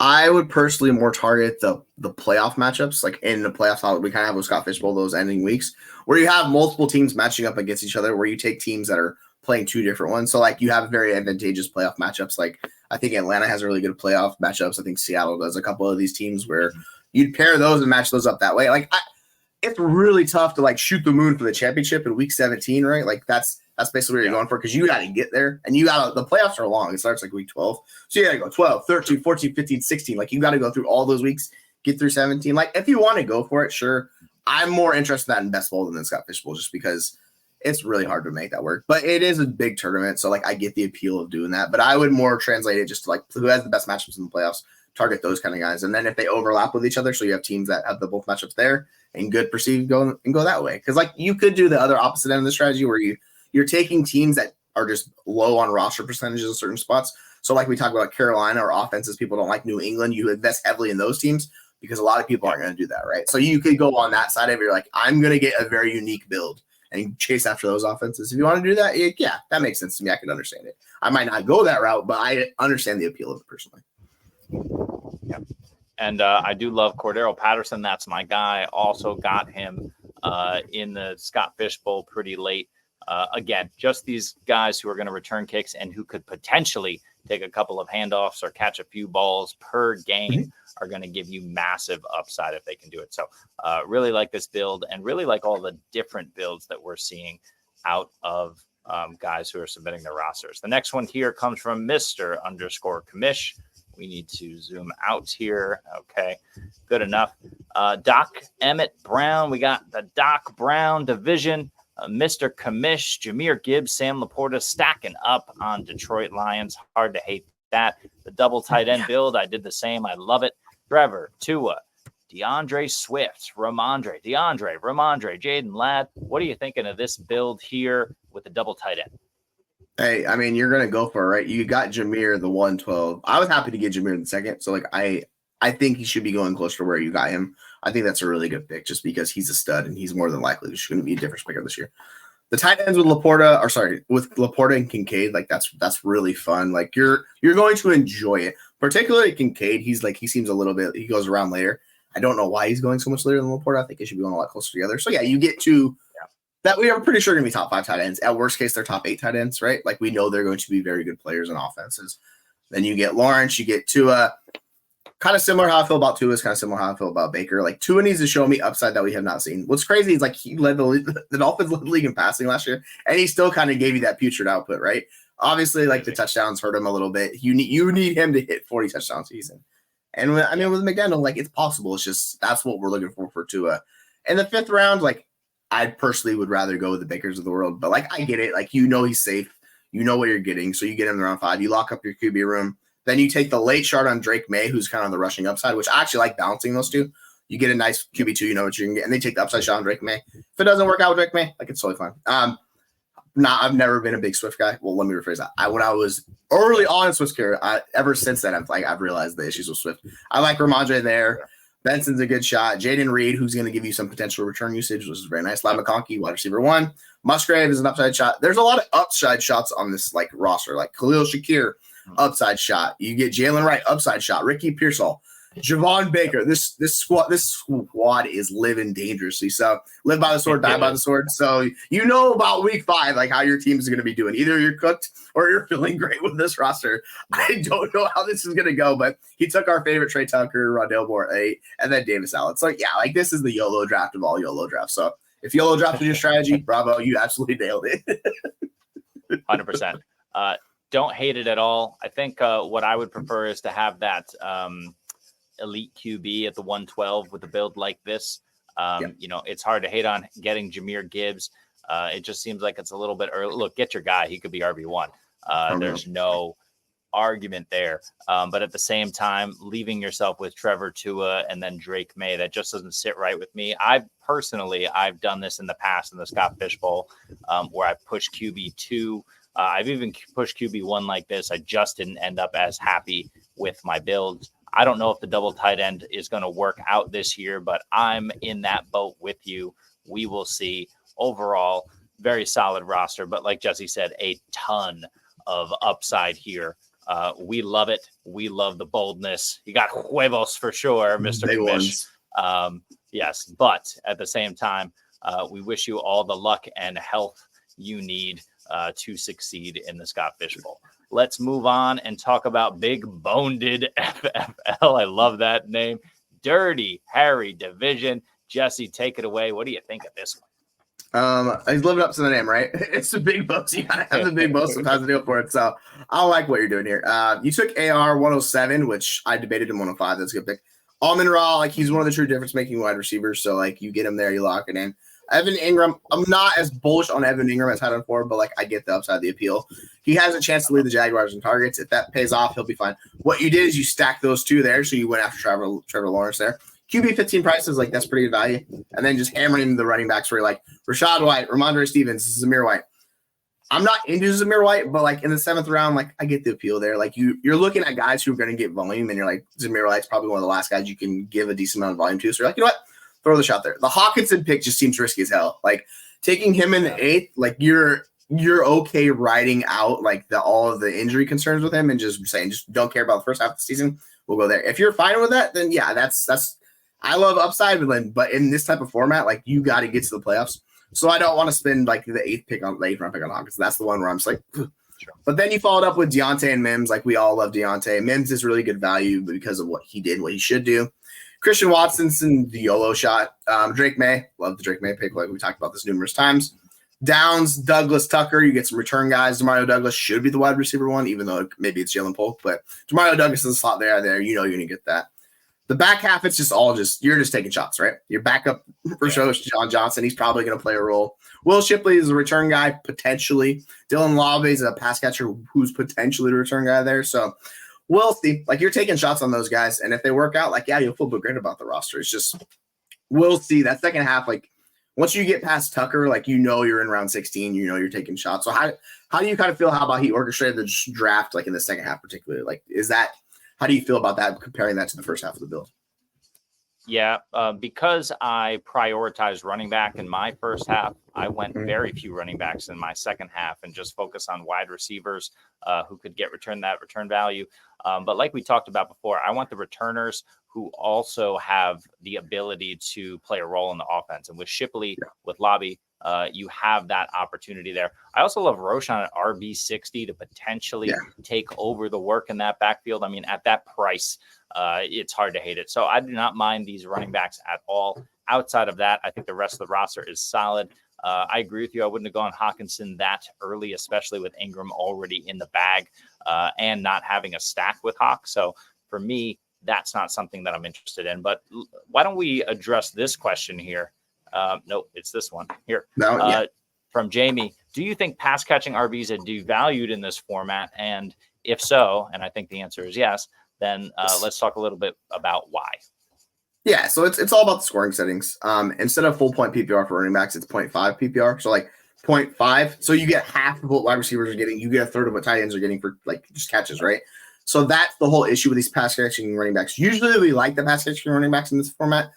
I would personally more target the playoff matchups, like in the playoffs, how we kind of have with Scott Fishbowl, those ending weeks, where you have multiple teams matching up against each other, where you take teams that are playing two different ones. So, like, you have very advantageous playoff matchups. Like, I think Atlanta has really good playoff matchups. I think Seattle does a couple of these teams where you'd pair those and match those up that way. Like, it's really tough to, like, shoot the moon for the championship in week 17, right? Like, that's basically what you're going for, because you got to get there, and the playoffs are long. It starts like week 12. So you got to go 12, 13, 14, 15, 16. Like, you got to go through all those weeks, get through 17. Like, if you want to go for it, sure. I'm more interested in that in Best Bowl than in Scott Fishbowl, just because it's really hard to make that work. But it is a big tournament, so, like, I get the appeal of doing that. But I would more translate it just to, like, who has the best matchups in the playoffs, target those kind of guys. And then if they overlap with each other, so you have teams that have the both matchups there and good perceived, go that way. Because, like, you could do the other opposite end of the strategy where you're taking teams that are just low on roster percentages in certain spots. So, like we talk about Carolina or offenses, people don't like New England. You invest heavily in those teams because a lot of people aren't going to do that, right? So you could go on that side of it. You're like, I'm going to get a very unique build and chase after those offenses. If you want to do that, yeah, that makes sense to me. I can understand it. I might not go that route, but I understand the appeal of it personally. Yeah. And I do love Cordero Patterson. That's my guy. Also got him in the Scott Fishbowl pretty late. Again, just these guys who are going to return kicks and who could potentially take a couple of handoffs or catch a few balls per game are going to give you massive upside if they can do it. So really like this build, and really like all the different builds that we're seeing out of guys who are submitting their rosters. The next one here comes from Mr_Commish. We need to zoom out here. Okay, good enough. Doc Emmett Brown. We got the Doc Brown division. Mr. Commish, Jahmyr Gibbs, Sam Laporta stacking up on Detroit Lions. Hard to hate that. The double tight end build, I did the same. I love it. Trevor, Tua, DeAndre Swift, Ramondre, Jaden Ladd. What are you thinking of this build here with the double tight end? Hey, I mean, you're going to go for it, right? You got Jahmyr, the 112. I was happy to get Jahmyr in the second. So, like, I think he should be going closer to where you got him. I think that's a really good pick just because he's a stud and he's more than likely just going to be a difference maker this year. The tight ends with Laporta and Kincaid, like that's really fun. Like you're going to enjoy it. Particularly Kincaid, he seems a little bit, he goes around later. I don't know why he's going so much later than Laporta. I think they should be going a lot closer together. So yeah, you get to that. We are pretty sure going to be top 5 tight ends. At worst case, they're top 8 tight ends, right? Like we know they're going to be very good players in offenses. Then you get Lawrence, you get Tua. Kind of similar how I feel about Tua is kind of similar how I feel about Baker. Like Tua needs to show me upside that we have not seen. What's crazy is like he led the Dolphins led the league in passing last year, and he still kind of gave you that putrid output, right? Obviously, like the touchdowns hurt him a little bit. You need him to hit 40 touchdown season. And with McDaniel, like it's possible. It's just that's what we're looking for Tua. In the 5th round, like I personally would rather go with the Bakers of the world, but like I get it. Like he's safe. You know what you're getting, so you get him in round 5. You lock up your QB room. Then you take the late shot on Drake May, who's kind of on the rushing upside, which I actually like balancing those two. You get a nice QB2, you know what you can get, and they take the upside shot on Drake May. If it doesn't work out with Drake May, like it's totally fine. I've never been a big Swift guy. Well, let me rephrase that. When I was early on in Swift's career, ever since then, I've realized the issues with Swift. I like Ramondre there. Benson's a good shot. Jaden Reed, who's going to give you some potential return usage, which is very nice. Ladd McConkey, wide receiver 1. Musgrave is an upside shot. There's a lot of upside shots on this like roster, like Khalil Shakir. Upside shot. You get Jalen Wright, upside shot. Ricky Pearsall, Javon Baker. This squad is living dangerously. So live by the sword, die by the sword. So you know about week 5, like how your team is going to be doing. Either you're cooked or you're feeling great with this roster. I don't know how this is going to go, but he took our favorite Trey Tucker, Rondale Moore 8, and then Davis Allen. So yeah, like this is the YOLO draft of all YOLO drafts. So if YOLO draft is your strategy, bravo, you absolutely nailed it. 100%. Don't hate it at all. I think what I would prefer is to have that elite QB at the 112 with a build like this. It's hard to hate on getting Jahmyr Gibbs. It just seems like it's a little bit early. Look, get your guy. He could be RB1. There's no argument there. But at the same time, leaving yourself with Trevor Tua and then Drake May, that just doesn't sit right with me. I've done this in the past in the Scott Fishbowl where I pushed QB2. I've even pushed QB1 like this. I just didn't end up as happy with my build. I don't know if the double tight end is going to work out this year, but I'm in that boat with you. We will see. Overall, very solid roster, but like Jesse said, a ton of upside here. We love it. We love the boldness. You got huevos for sure, Mr. Big Commish. ones. Yes, but at the same time, we wish you all the luck and health you need to succeed in the Scott Fish Bowl. Let's move on and talk about bigbonededFFL. I love that name. Dirty Harry Division. Jesse, take it away. What do you think of this one? He's living up to the name, right? It's the big boss. You gotta have the big boss sometimes to deal for it. So I like what you're doing here. You took AR 107, which I debated him 105. That's a good pick. Almond Raw, like he's one of the true difference making wide receivers. So like you get him there, you lock it in. Evan Ingram, I'm not as bullish on Evan Ingram as I had on before, but like I get the upside, the appeal. He has a chance to lead the Jaguars in targets. If that pays off, he'll be fine. What you did is you stacked those two there, so you went after Trevor Lawrence there. QB 15 prices, like that's pretty good value. And then just hammering into the running backs where you're like Rashad White, Ramondre Stevens, Zamir White. I'm not into Zamir White, but like in the 7th round, like I get the appeal there. Like you're looking at guys who are going to get volume, and you're like Zamir White's probably one of the last guys you can give a decent amount of volume to. So you're like, you know what? Throw the shot there. The Hawkinson pick just seems risky as hell. Like taking him in the 8th, like you're okay riding out like all of the injury concerns with him and just saying just don't care about the first half of the season. We'll go there. If you're fine with that, then yeah, that's I love upside, but in this type of format, like you got to get to the playoffs. So I don't want to spend like the 8th pick on late round pick on Hawkins. That's the one where I'm just like, sure. But then you followed up with Deontay and Mims. Like we all love Deontay. Mims is really good value because of what he did, what he should do. Christian Watson's in the YOLO shot. Drake May, love the Drake May pick. Like we talked about this numerous times. Downs, Douglas, Tucker. You get some return guys. Demario Douglas should be the wide receiver one, even though maybe it's Jalen Polk. But Demario Douglas is a slot there. You know you're gonna get that. The back half, it's just you're just taking shots, right? Your backup for sure, John Johnson. He's probably going to play a role. Will Shipley is a return guy, potentially. Dylan Lave is a pass catcher who's potentially a return guy there. So we'll see. Like, you're taking shots on those guys. And if they work out, like, yeah, you'll feel great about the roster. It's just, we'll see. That second half, like, once you get past Tucker, like, you know you're in round 16. You know you're taking shots. So how do you kind of feel how about he orchestrated the draft, like, in the second half particularly? Like, how do you feel about that, comparing that to the first half of the build? Yeah, because I prioritized running back in my first half, I went very few running backs in my second half and just focus on wide receivers who could get return value. But like we talked about before, I want the returners who also have the ability to play a role in the offense. And with Shipley, with Lobby, you have that opportunity there. I also love Roshan at RB60 to potentially take over the work in that backfield. I mean, at that price, it's hard to hate it. So I do not mind these running backs at all. Outside of that, I think the rest of the roster is solid. I agree with you. I wouldn't have gone Hawkinson that early, especially with Ingram already in the bag and not having a stack with Hawk. So for me, that's not something that I'm interested in. But why don't we address this question here? Nope, it's this one here. From Jamie. Do you think pass catching RBs are devalued in this format? And if so, and I think the answer is yes, then let's talk a little bit about why. Yeah, so it's all about the scoring settings. Instead of full point PPR for running backs, it's 0.5 PPR. So like 0.5. So you get half of what wide receivers are getting. You get a third of what tight ends are getting for like just catches, right? So that's the whole issue with these pass catching running backs. Usually we like the pass catching running backs in this format.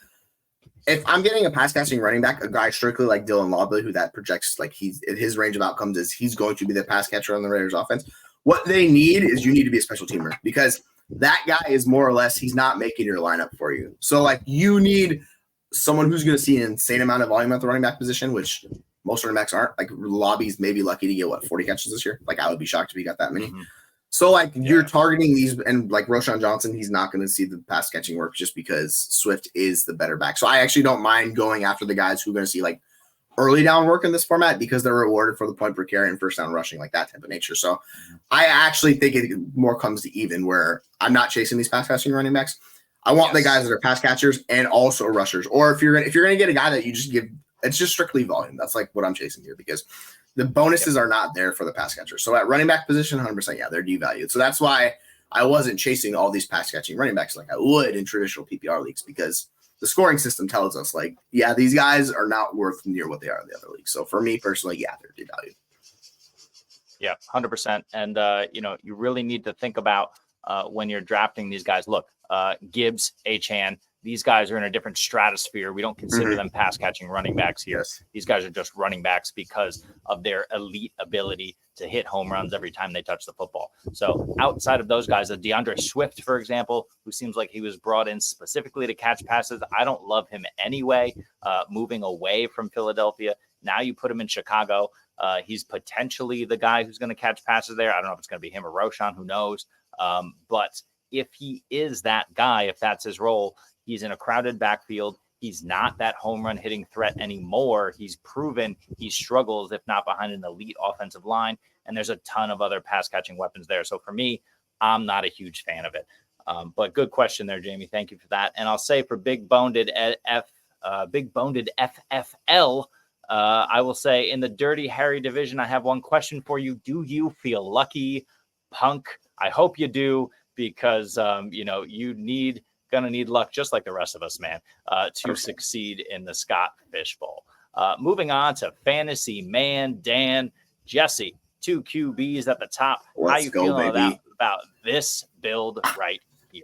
If I'm getting a pass catching running back, a guy strictly like Dylan Lobley, who that projects like his range of outcomes is he's going to be the pass catcher on the Raiders offense. What they need is you need to be a special teamer because that guy is more or less, he's not making your lineup for you. So like you need someone who's going to see an insane amount of volume at the running back position, which most running backs aren't. Like Lobby's maybe lucky to get 40 catches this year. Like I would be shocked if he got that many. Mm-hmm. So like you're targeting these, and like Roshan Johnson, he's not going to see the pass catching work just because Swift is the better back. So I actually don't mind going after the guys who are going to see like early down work in this format because they're rewarded for the point per carry and first down rushing, like that type of nature. So I actually think it more comes to even where I'm not chasing these pass catching running backs. I want the guys that are pass catchers and also rushers. Or if you're gonna get a guy that you just give, it's just strictly volume. That's like what I'm chasing here because the bonuses are not there for the pass catcher. So at running back position, 100%, they're devalued. So that's why I wasn't chasing all these pass catching running backs like I would in traditional PPR leagues because the scoring system tells us like, these guys are not worth near what they are in the other leagues. So for me personally, they're devalued. Yeah, 100%. And, you really need to think about when you're drafting these guys. Look, Gibbs, Achan. These guys are in a different stratosphere. We don't consider them pass catching running backs here. Yes. These guys are just running backs because of their elite ability to hit home runs every time they touch the football. So outside of those guys, DeAndre Swift, for example, who seems like he was brought in specifically to catch passes. I don't love him anyway, moving away from Philadelphia. Now you put him in Chicago. He's potentially the guy who's going to catch passes there. I don't know if it's going to be him or Roshan, who knows. But if he is that guy, if that's his role, he's in a crowded backfield. He's not that home run hitting threat anymore. He's proven he struggles, if not behind an elite offensive line. And there's a ton of other pass catching weapons there. So for me, I'm not a huge fan of it. But good question there, Jamie. Thank you for that. And I'll say for bigbonededFFL, I will say in the Dirty Harry division, I have one question for you. Do you feel lucky, punk? I hope you do, because gonna need luck just like the rest of us, man, to succeed in the Scott Fish Bowl. Moving on to FantasyManDan. Jesse, 2 QBs at the top. How you feeling about this build right here?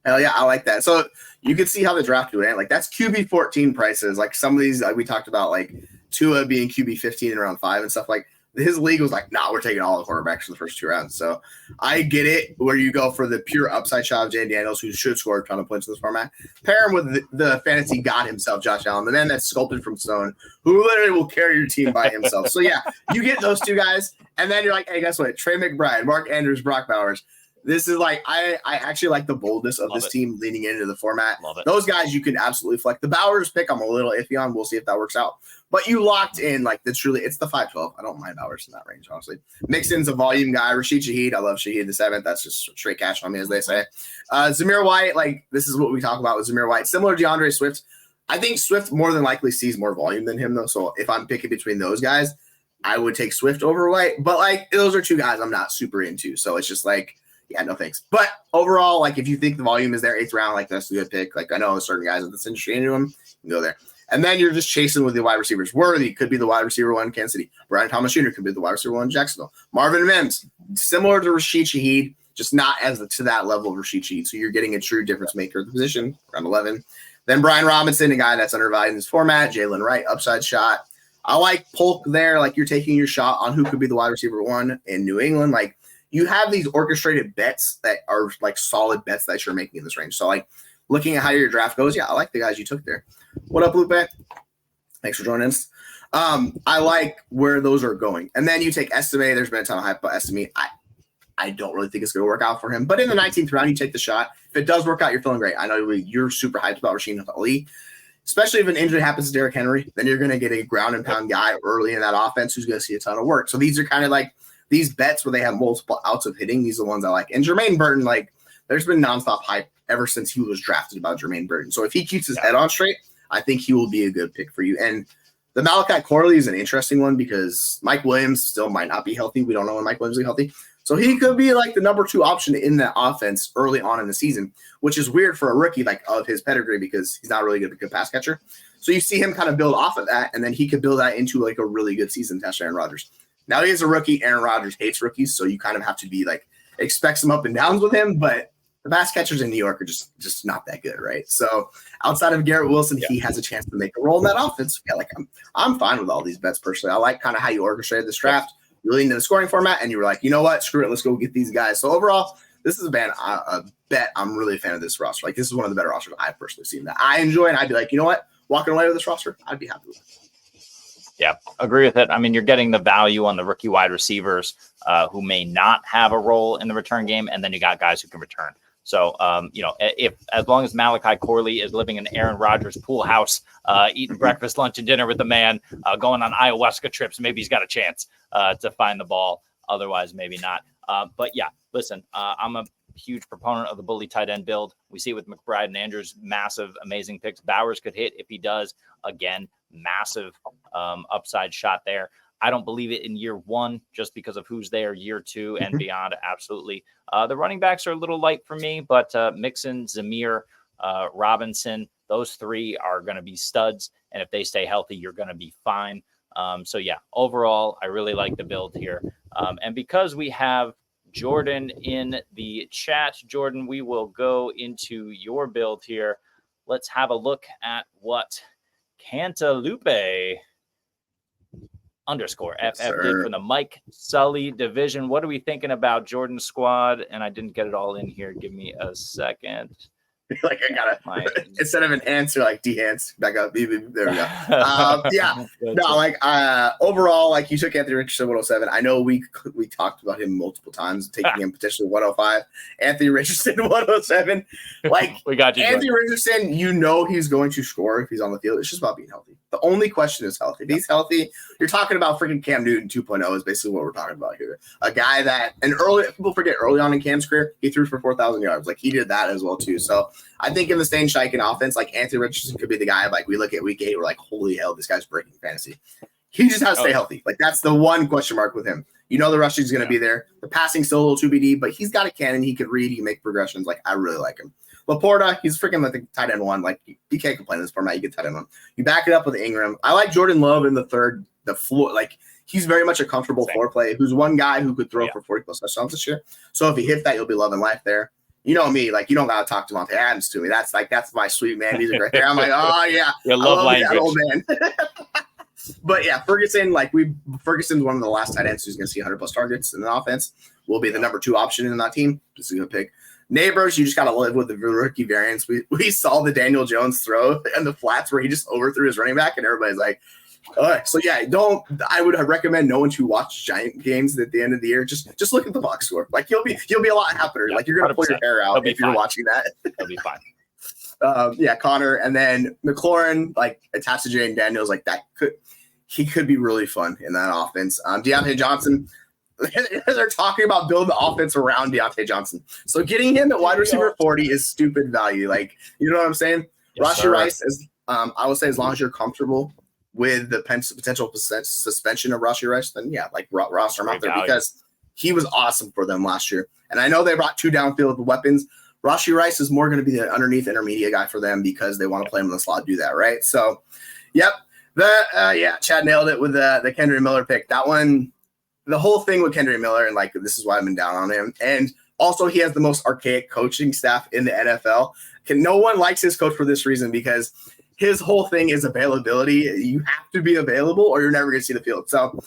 Hell yeah, I like that. So you can see how the draft went. Like, that's QB 14 prices. Like, some of these, like we talked about, like Tua being QB 15 in round 5 and stuff. Like, his league was like, nah, we're taking all the quarterbacks in the first 2 rounds. So I get it, where you go for the pure upside shot of Jay Daniels, who should score a ton of points in this format. Pair him with the fantasy god himself, Josh Allen, the man that's sculpted from stone, who literally will carry your team by himself. So yeah, you get those 2 guys, and then you're like, hey, guess what? Trey McBride, Mark Andrews, Brock Bowers. This is like, I actually like the boldness of this team leaning into the format. Those guys you can absolutely flex. The Bowers pick, I'm a little iffy on. We'll see if that works out. But you locked in, like, it's the 5-12. I don't mind Bowers in that range, honestly. Mixon's a volume guy. Rashid Shaheed, I love Shaheed the 7th. That's just straight cash on me, as they say. Zamir White, like, this is what we talk about with Zamir White. Similar to DeAndre Swift. I think Swift more than likely sees more volume than him, though. So if I'm picking between those guys, I would take Swift over White. But, like, those are 2 guys I'm not super into. So it's just like, yeah, no thanks. But overall, like, if you think the volume is there 8th round, like, that's a good pick. Like, I know certain guys in this industry into them, you can go there. And then you're just chasing with the wide receivers. Worthy could be the wide receiver 1 in Kansas City. Brian Thomas Jr. could be the wide receiver 1 in Jacksonville. Marvin Mims, similar to Rashid Shaheed, just not to that level of Rashid Shaheed. So you're getting a true difference maker at the position, round 11. Then Brian Robinson, a guy that's undervalued in this format. Jalen Wright, upside shot. I like Polk there. Like, you're taking your shot on who could be the wide receiver 1 in New England. Like, you have these orchestrated bets that are, like, solid bets that you're making in this range. So, like, looking at how your draft goes, yeah, I like the guys you took there. What up, Lupe? Thanks for joining us. I like where those are going. And then you take Estime. There's been a ton of hype about Estime. I don't really think it's going to work out for him. But in the 19th round, you take the shot. If it does work out, you're feeling great. I know you're super hyped about Rasheen Ali, especially if an injury happens to Derrick Henry. Then you're going to get a ground and pound guy early in that offense who's going to see a ton of work. So these are kind of like these bets where they have multiple outs of hitting. These are the ones I like. And Jermaine Burton, like, there's been nonstop hype ever since he was drafted about Jermaine Burton. So if he keeps his head on straight, I think he will be a good pick for you. And the Malachi Corley is an interesting one because Mike Williams still might not be healthy. We don't know when Mike Williams will be healthy. So he could be like the number 2 option in that offense early on in the season, which is weird for a rookie like of his pedigree because he's not really a good pass catcher. So you see him kind of build off of that, and then he could build that into like a really good season test Aaron Rodgers. Now he is a rookie. Aaron Rodgers hates rookies, so you kind of have to be like expect some up and downs with him, but the pass catchers in New York are just not that good, right? So outside of Garrett Wilson, he has a chance to make a role in that offense. Yeah, like I'm fine with all these bets personally. I like kind of how you orchestrated this draft. You leaned into the scoring format, and you were like, you know what, screw it, let's go get these guys. So overall, this is a bet I'm really a fan of this roster. Like, this is one of the better rosters I've personally seen that I enjoy, and I'd be like, you know what, walking away with this roster, I'd be happy with it. Yeah, agree with it. I mean, you're getting the value on the rookie wide receivers who may not have a role in the return game, and then you got guys who can return. So, if as long as Malachi Corley is living in Aaron Rodgers' pool house, eating breakfast, lunch, and dinner with the man, going on ayahuasca trips, maybe he's got a chance to find the ball. Otherwise, maybe not. But yeah, listen, I'm a huge proponent of the bully tight end build. We see it with McBride and Andrews, massive, amazing picks. Bowers could hit if he does. Again, massive upside shot there. I don't believe it in year 1 just because of who's there year 2 and beyond. Absolutely. The running backs are a little light for me, but Mixon, Zamir, Robinson, those 3 are going to be studs. And if they stay healthy, you're going to be fine. So yeah, overall, I really like the build here. And because we have Jordan in the chat. Jordan, we will go into your build here. Let's have a look at what Cantaloupe _FF did for the Mike Sully division. What are we thinking about Jordan's squad? And I didn't get it all in here. Give me a second. Like I gotta instead of an answer, like de-ants back up. There we go. Yeah, no, like overall, like you took Anthony Richardson 107. I know we talked about him multiple times, taking him potentially 105. Anthony Richardson 107. Like we got you. Anthony Richardson, you know he's going to score if he's on the field. It's just about being healthy. The only question is healthy. If he's healthy, you're talking about freaking Cam Newton 2.0 is basically what we're talking about here. A guy that, and people forget early on in Cam's career, he threw for 4,000 yards. Like he did that as well too. So I think in the Stain Steichen offense, like Anthony Richardson could be the guy. Like we look at week 8, we're like, holy hell, this guy's breaking fantasy. He just has to stay healthy. Like that's the one question mark with him. You know the rushing is going to be there. The passing's still a little TBD, but he's got a cannon. He could read. He can make progressions. Like I really like him. Laporta, he's freaking like the tight end 1. Like you can't complain in this format. You get tight end 1. You back it up with Ingram. I like Jordan Love in the third. The floor, like he's very much a comfortable floor play. Who's one guy who could throw for 40 plus touchdowns this year. So if he hits that, you'll be loving life there. You know me, like you don't gotta talk to Monte Adams to me. That's my sweet man music right there. I'm like, oh yeah, your love language, old man. But yeah, Ferguson's one of the last tight ends who's gonna see 100 plus targets in the offense. Will be the number 2 option in that team. Just a good pick. Neighbors, you just gotta live with the rookie variance. We saw the Daniel Jones throw in the flats where he just overthrew his running back, and everybody's like, all right. So yeah, I would recommend no one to watch Giant games at the end of the year. Just look at the box score. Like you'll be a lot happier. Like you're gonna pull your hair out if you're watching that. It'll be fine. Yeah, Connor, and then McLaurin, like attached to Jaden Daniels, like he could be really fun in that offense. Deontay Johnson, they're talking about building the offense around Deontay Johnson. So getting him at wide receiver 40 is stupid value. Like you know what I'm saying? Yes, Rashee Rice is I would say as long as you're comfortable with the potential suspension of Rashee Rice, then yeah, like roster him out there because he was awesome for them last year. And I know they brought 2 downfield weapons. Rashee Rice is more going to be the underneath intermediate guy for them because they want to play him in the slot, do that, right? So, yep. Chad nailed it with the Kendry Miller pick. That one, the whole thing with Kendry Miller, and like this is why I've been down on him. And also he has the most archaic coaching staff in the NFL. No one likes his coach for this reason because his whole thing is availability. You have to be available or you're never going to see the field. So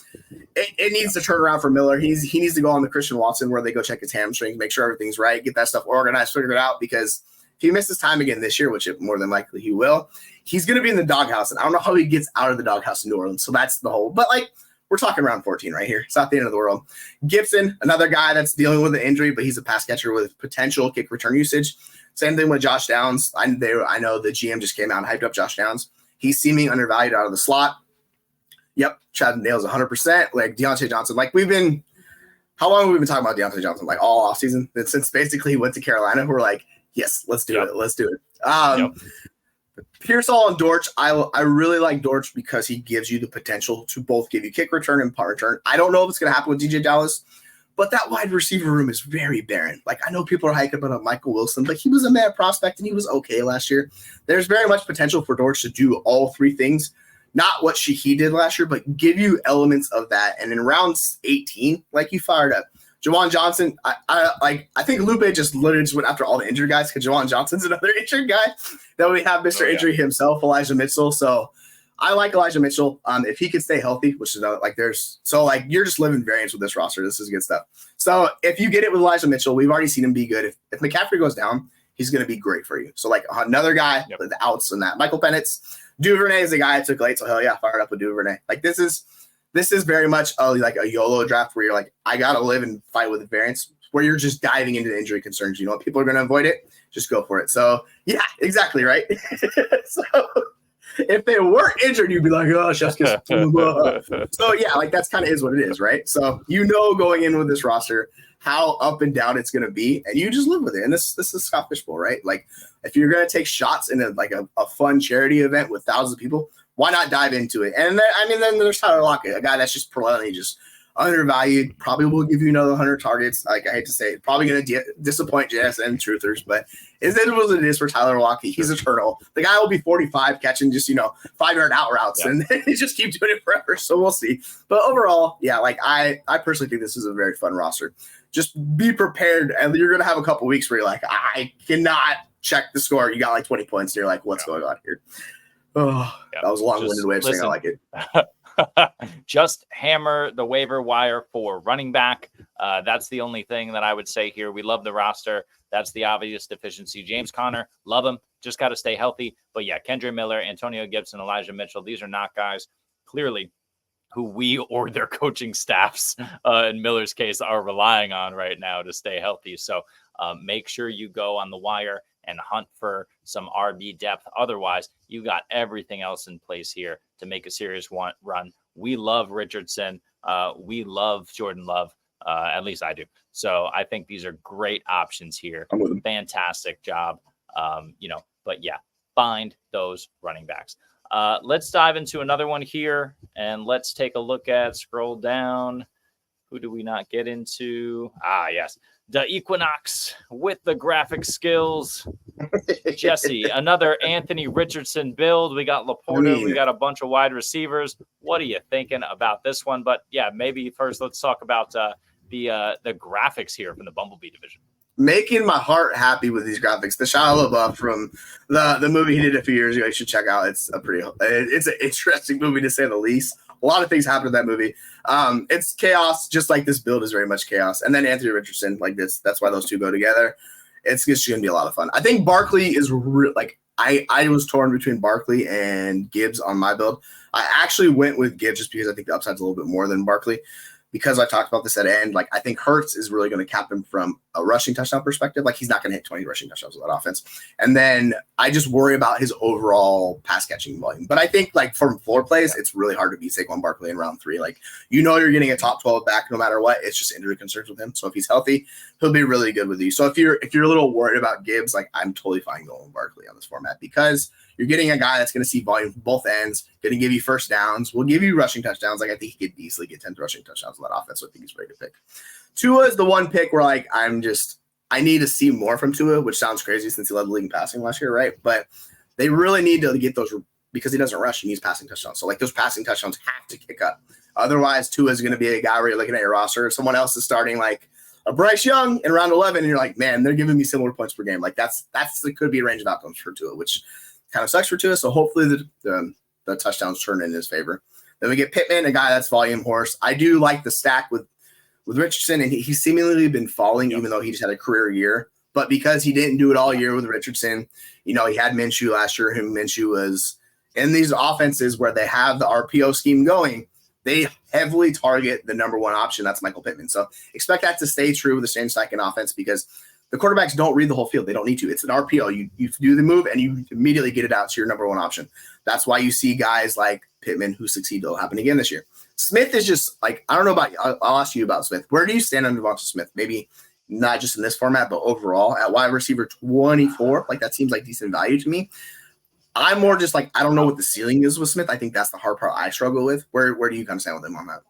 it needs to turn around for Miller. He needs to go on the Christian Watson where they go check his hamstring, make sure everything's right, get that stuff organized, figure it out. Because if he misses time again this year, which more than likely he will, he's going to be in the doghouse. And I don't know how he gets out of the doghouse in New Orleans. So that's the whole. But like we're talking round 14 right here. It's not the end of the world. Gibson, another guy that's dealing with an injury, but he's a pass catcher with potential kick return usage. Same thing with Josh Downs. I know the GM just came out and hyped up Josh Downs. He's seeming undervalued out of the slot. Yep, Chad nails 100%. Like Deontay Johnson. Like how long have we been talking about Deontay Johnson? Like all offseason? Since basically he went to Carolina, we're like, yes, let's do it. Let's do it. Pearsall and Dortch. I really like Dortch because he gives you the potential to both give you kick return and punt return. I don't know if it's going to happen with DJ Dallas. But that wide receiver room is very barren. Like, I know people are hyping up Michael Wilson, but he was a mad prospect and he was okay last year. There's very much potential for Dortch to do all 3 things. Not what he did last year, but give you elements of that. And in round 18, like you fired up. Jawan Johnson, I think Lupe just literally went after all the injured guys because Jawan Johnson's another injured guy. Then we have Mr. Injury himself, Elijah Mitchell. So I like Elijah Mitchell. If he could stay healthy, which is you're just living variance with this roster. This is good stuff. So if you get it with Elijah Mitchell, we've already seen him be good. If McCaffrey goes down, he's going to be great for you. So like another guy with the outs and that. Michael Penix, Duvernay is the guy I took late. So hell yeah, fired up with Duvernay. Like this is very much like a YOLO draft where you're like, I got to live and fight with the variance where you're just diving into the injury concerns. You know, people are going to avoid it. Just go for it. So yeah, exactly. Right. So if they weren't injured, you'd be like, oh, chef's kiss. So yeah, like that's kind of is what it is, right? So going in with this roster, how up and down it's going to be, and you just live with it. And this is Scott Fishbowl, right? Like if you're going to take shots in a fun charity event with thousands of people, why not dive into it? And then there's Tyler Lockett, a guy that's just politely just undervalued. Probably will give you another 100 targets. Like I hate to say it, probably going to disappoint JSN truthers, but it was it is for Tyler Lockett. He's eternal. The guy will be 45 catching just 5-yard out routes, and then he just keep doing it forever. So we'll see. But overall, yeah, like I personally think this is a very fun roster. Just be prepared, and you're going to have a couple weeks where you're like, I cannot check the score. You got like 20 points, and you're like, what's going on here? Oh, that was a long-winded way of saying I like it. Just hammer the waiver wire for running back. That's the only thing that I would say here. We love the roster. That's the obvious deficiency. James Conner, love him. Just got to stay healthy. But yeah, Kendra Miller, Antonio Gibson, Elijah Mitchell, these are not guys clearly who we or their coaching staffs, in Miller's case, are relying on right now to stay healthy. So make sure you go on the wire and hunt for some RB depth. Otherwise, you got everything else in place here to make a serious run. We love Richardson. We love Jordan Love. At least I do. So I think these are great options here. Fantastic job. But yeah, find those running backs. Let's dive into another one here, and let's take a look at, scroll down. Who do we not get into? Yes. DaEquinox with the graphic skills. Jesse, another Anthony Richardson build. We got Laporta. We got a bunch of wide receivers. What are you thinking about this one? But yeah, maybe first let's talk about the graphics here from the Bumblebee division. Making my heart happy with these graphics. The Shia LaBeouf from the movie he did a few years ago, you should check out. It's an interesting movie to say the least. A lot of things happen in that movie. It's chaos, just like this build is very much chaos. And then Anthony Richardson, like this, that's why those two go together. It's just going to be a lot of fun. I think Barkley is I was torn between Barkley and Gibbs on my build. I actually went with Gibbs just because I think the upside's a little bit more than Barkley. Because I talked about this at end, like I think Hurts is really going to cap him from a rushing touchdown perspective. Like he's not going to hit 20 rushing touchdowns with that offense. And then I just worry about his overall pass catching volume. But I think like from floor plays, it's really hard to beat Saquon Barkley in round 3. Like you're getting a top 12 back no matter what. It's just injury concerns with him. So if he's healthy, he'll be really good with you. So if you're a little worried about Gibbs, like I'm totally fine going with Barkley on this format because you're getting a guy that's going to see volume from both ends, going to give you first downs, will give you rushing touchdowns. Like I think he could easily get 10 rushing touchdowns on that offense. So I think he's a very good pick. Tua is the one pick where like I need to see more from Tua, which sounds crazy since he led the league in passing last year, right? But they really need to get those because he doesn't rush. He needs passing touchdowns. So like those passing touchdowns have to kick up. Otherwise, Tua is going to be a guy where you're looking at your roster. If someone else is starting like a Bryce Young in round 11, and you're like, man, they're giving me similar points per game. Like that's could be a range of outcomes for Tua, which kind of sucks for Tua. So hopefully the touchdowns turn in his favor. Then we get Pittman, a guy that's volume horse. I do like the stack with Richardson, and he's seemingly been falling, even though he just had a career year. But because he didn't do it all year with Richardson, he had Minshew last year, whom Minshew was in these offenses where they have the RPO scheme going. They heavily target the number one option. That's Michael Pittman. So expect that to stay true with the same second offense because the quarterbacks don't read the whole field. They don't need to. It's an RPO. You do the move and you immediately get it out to your number one option. That's why you see guys like Pittman who succeed. It'll happen again this year. Smith is just like, I don't know about you. I'll ask you about Smith. Where do you stand on Devonta Smith? Maybe not just in this format, but overall at wide receiver 24. Like that seems like decent value to me. I'm more just like, I don't know what the ceiling is with Smith. I think that's the hard part I struggle with. Where do you kind of stand with him on that?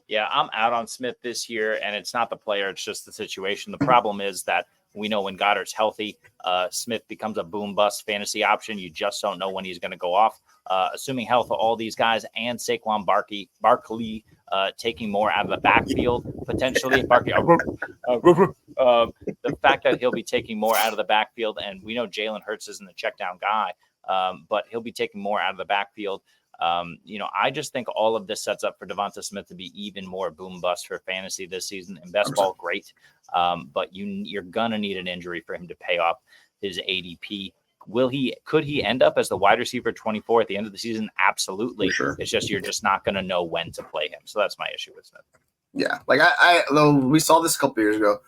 Yeah, I'm out on Smith this year, and it's not the player, it's just the situation. The problem is that we know when Goddard's healthy, Smith becomes a boom-bust fantasy option. You just don't know when he's going to go off. Assuming health of all these guys and Saquon Barkley taking more out of the backfield, potentially. The fact that he'll be taking more out of the backfield, and we know Jalen Hurts isn't a check-down guy, but he'll be taking more out of the backfield. I just think all of this sets up for Devonta Smith to be even more boom bust for fantasy this season. And best ball, great. But you're gonna need an injury for him to pay off his ADP. Could he end up as the wide receiver 24 at the end of the season? Absolutely. Sure. It's just, you're just not going to know when to play him. So that's my issue with Smith. Yeah. Like we saw this a couple years ago.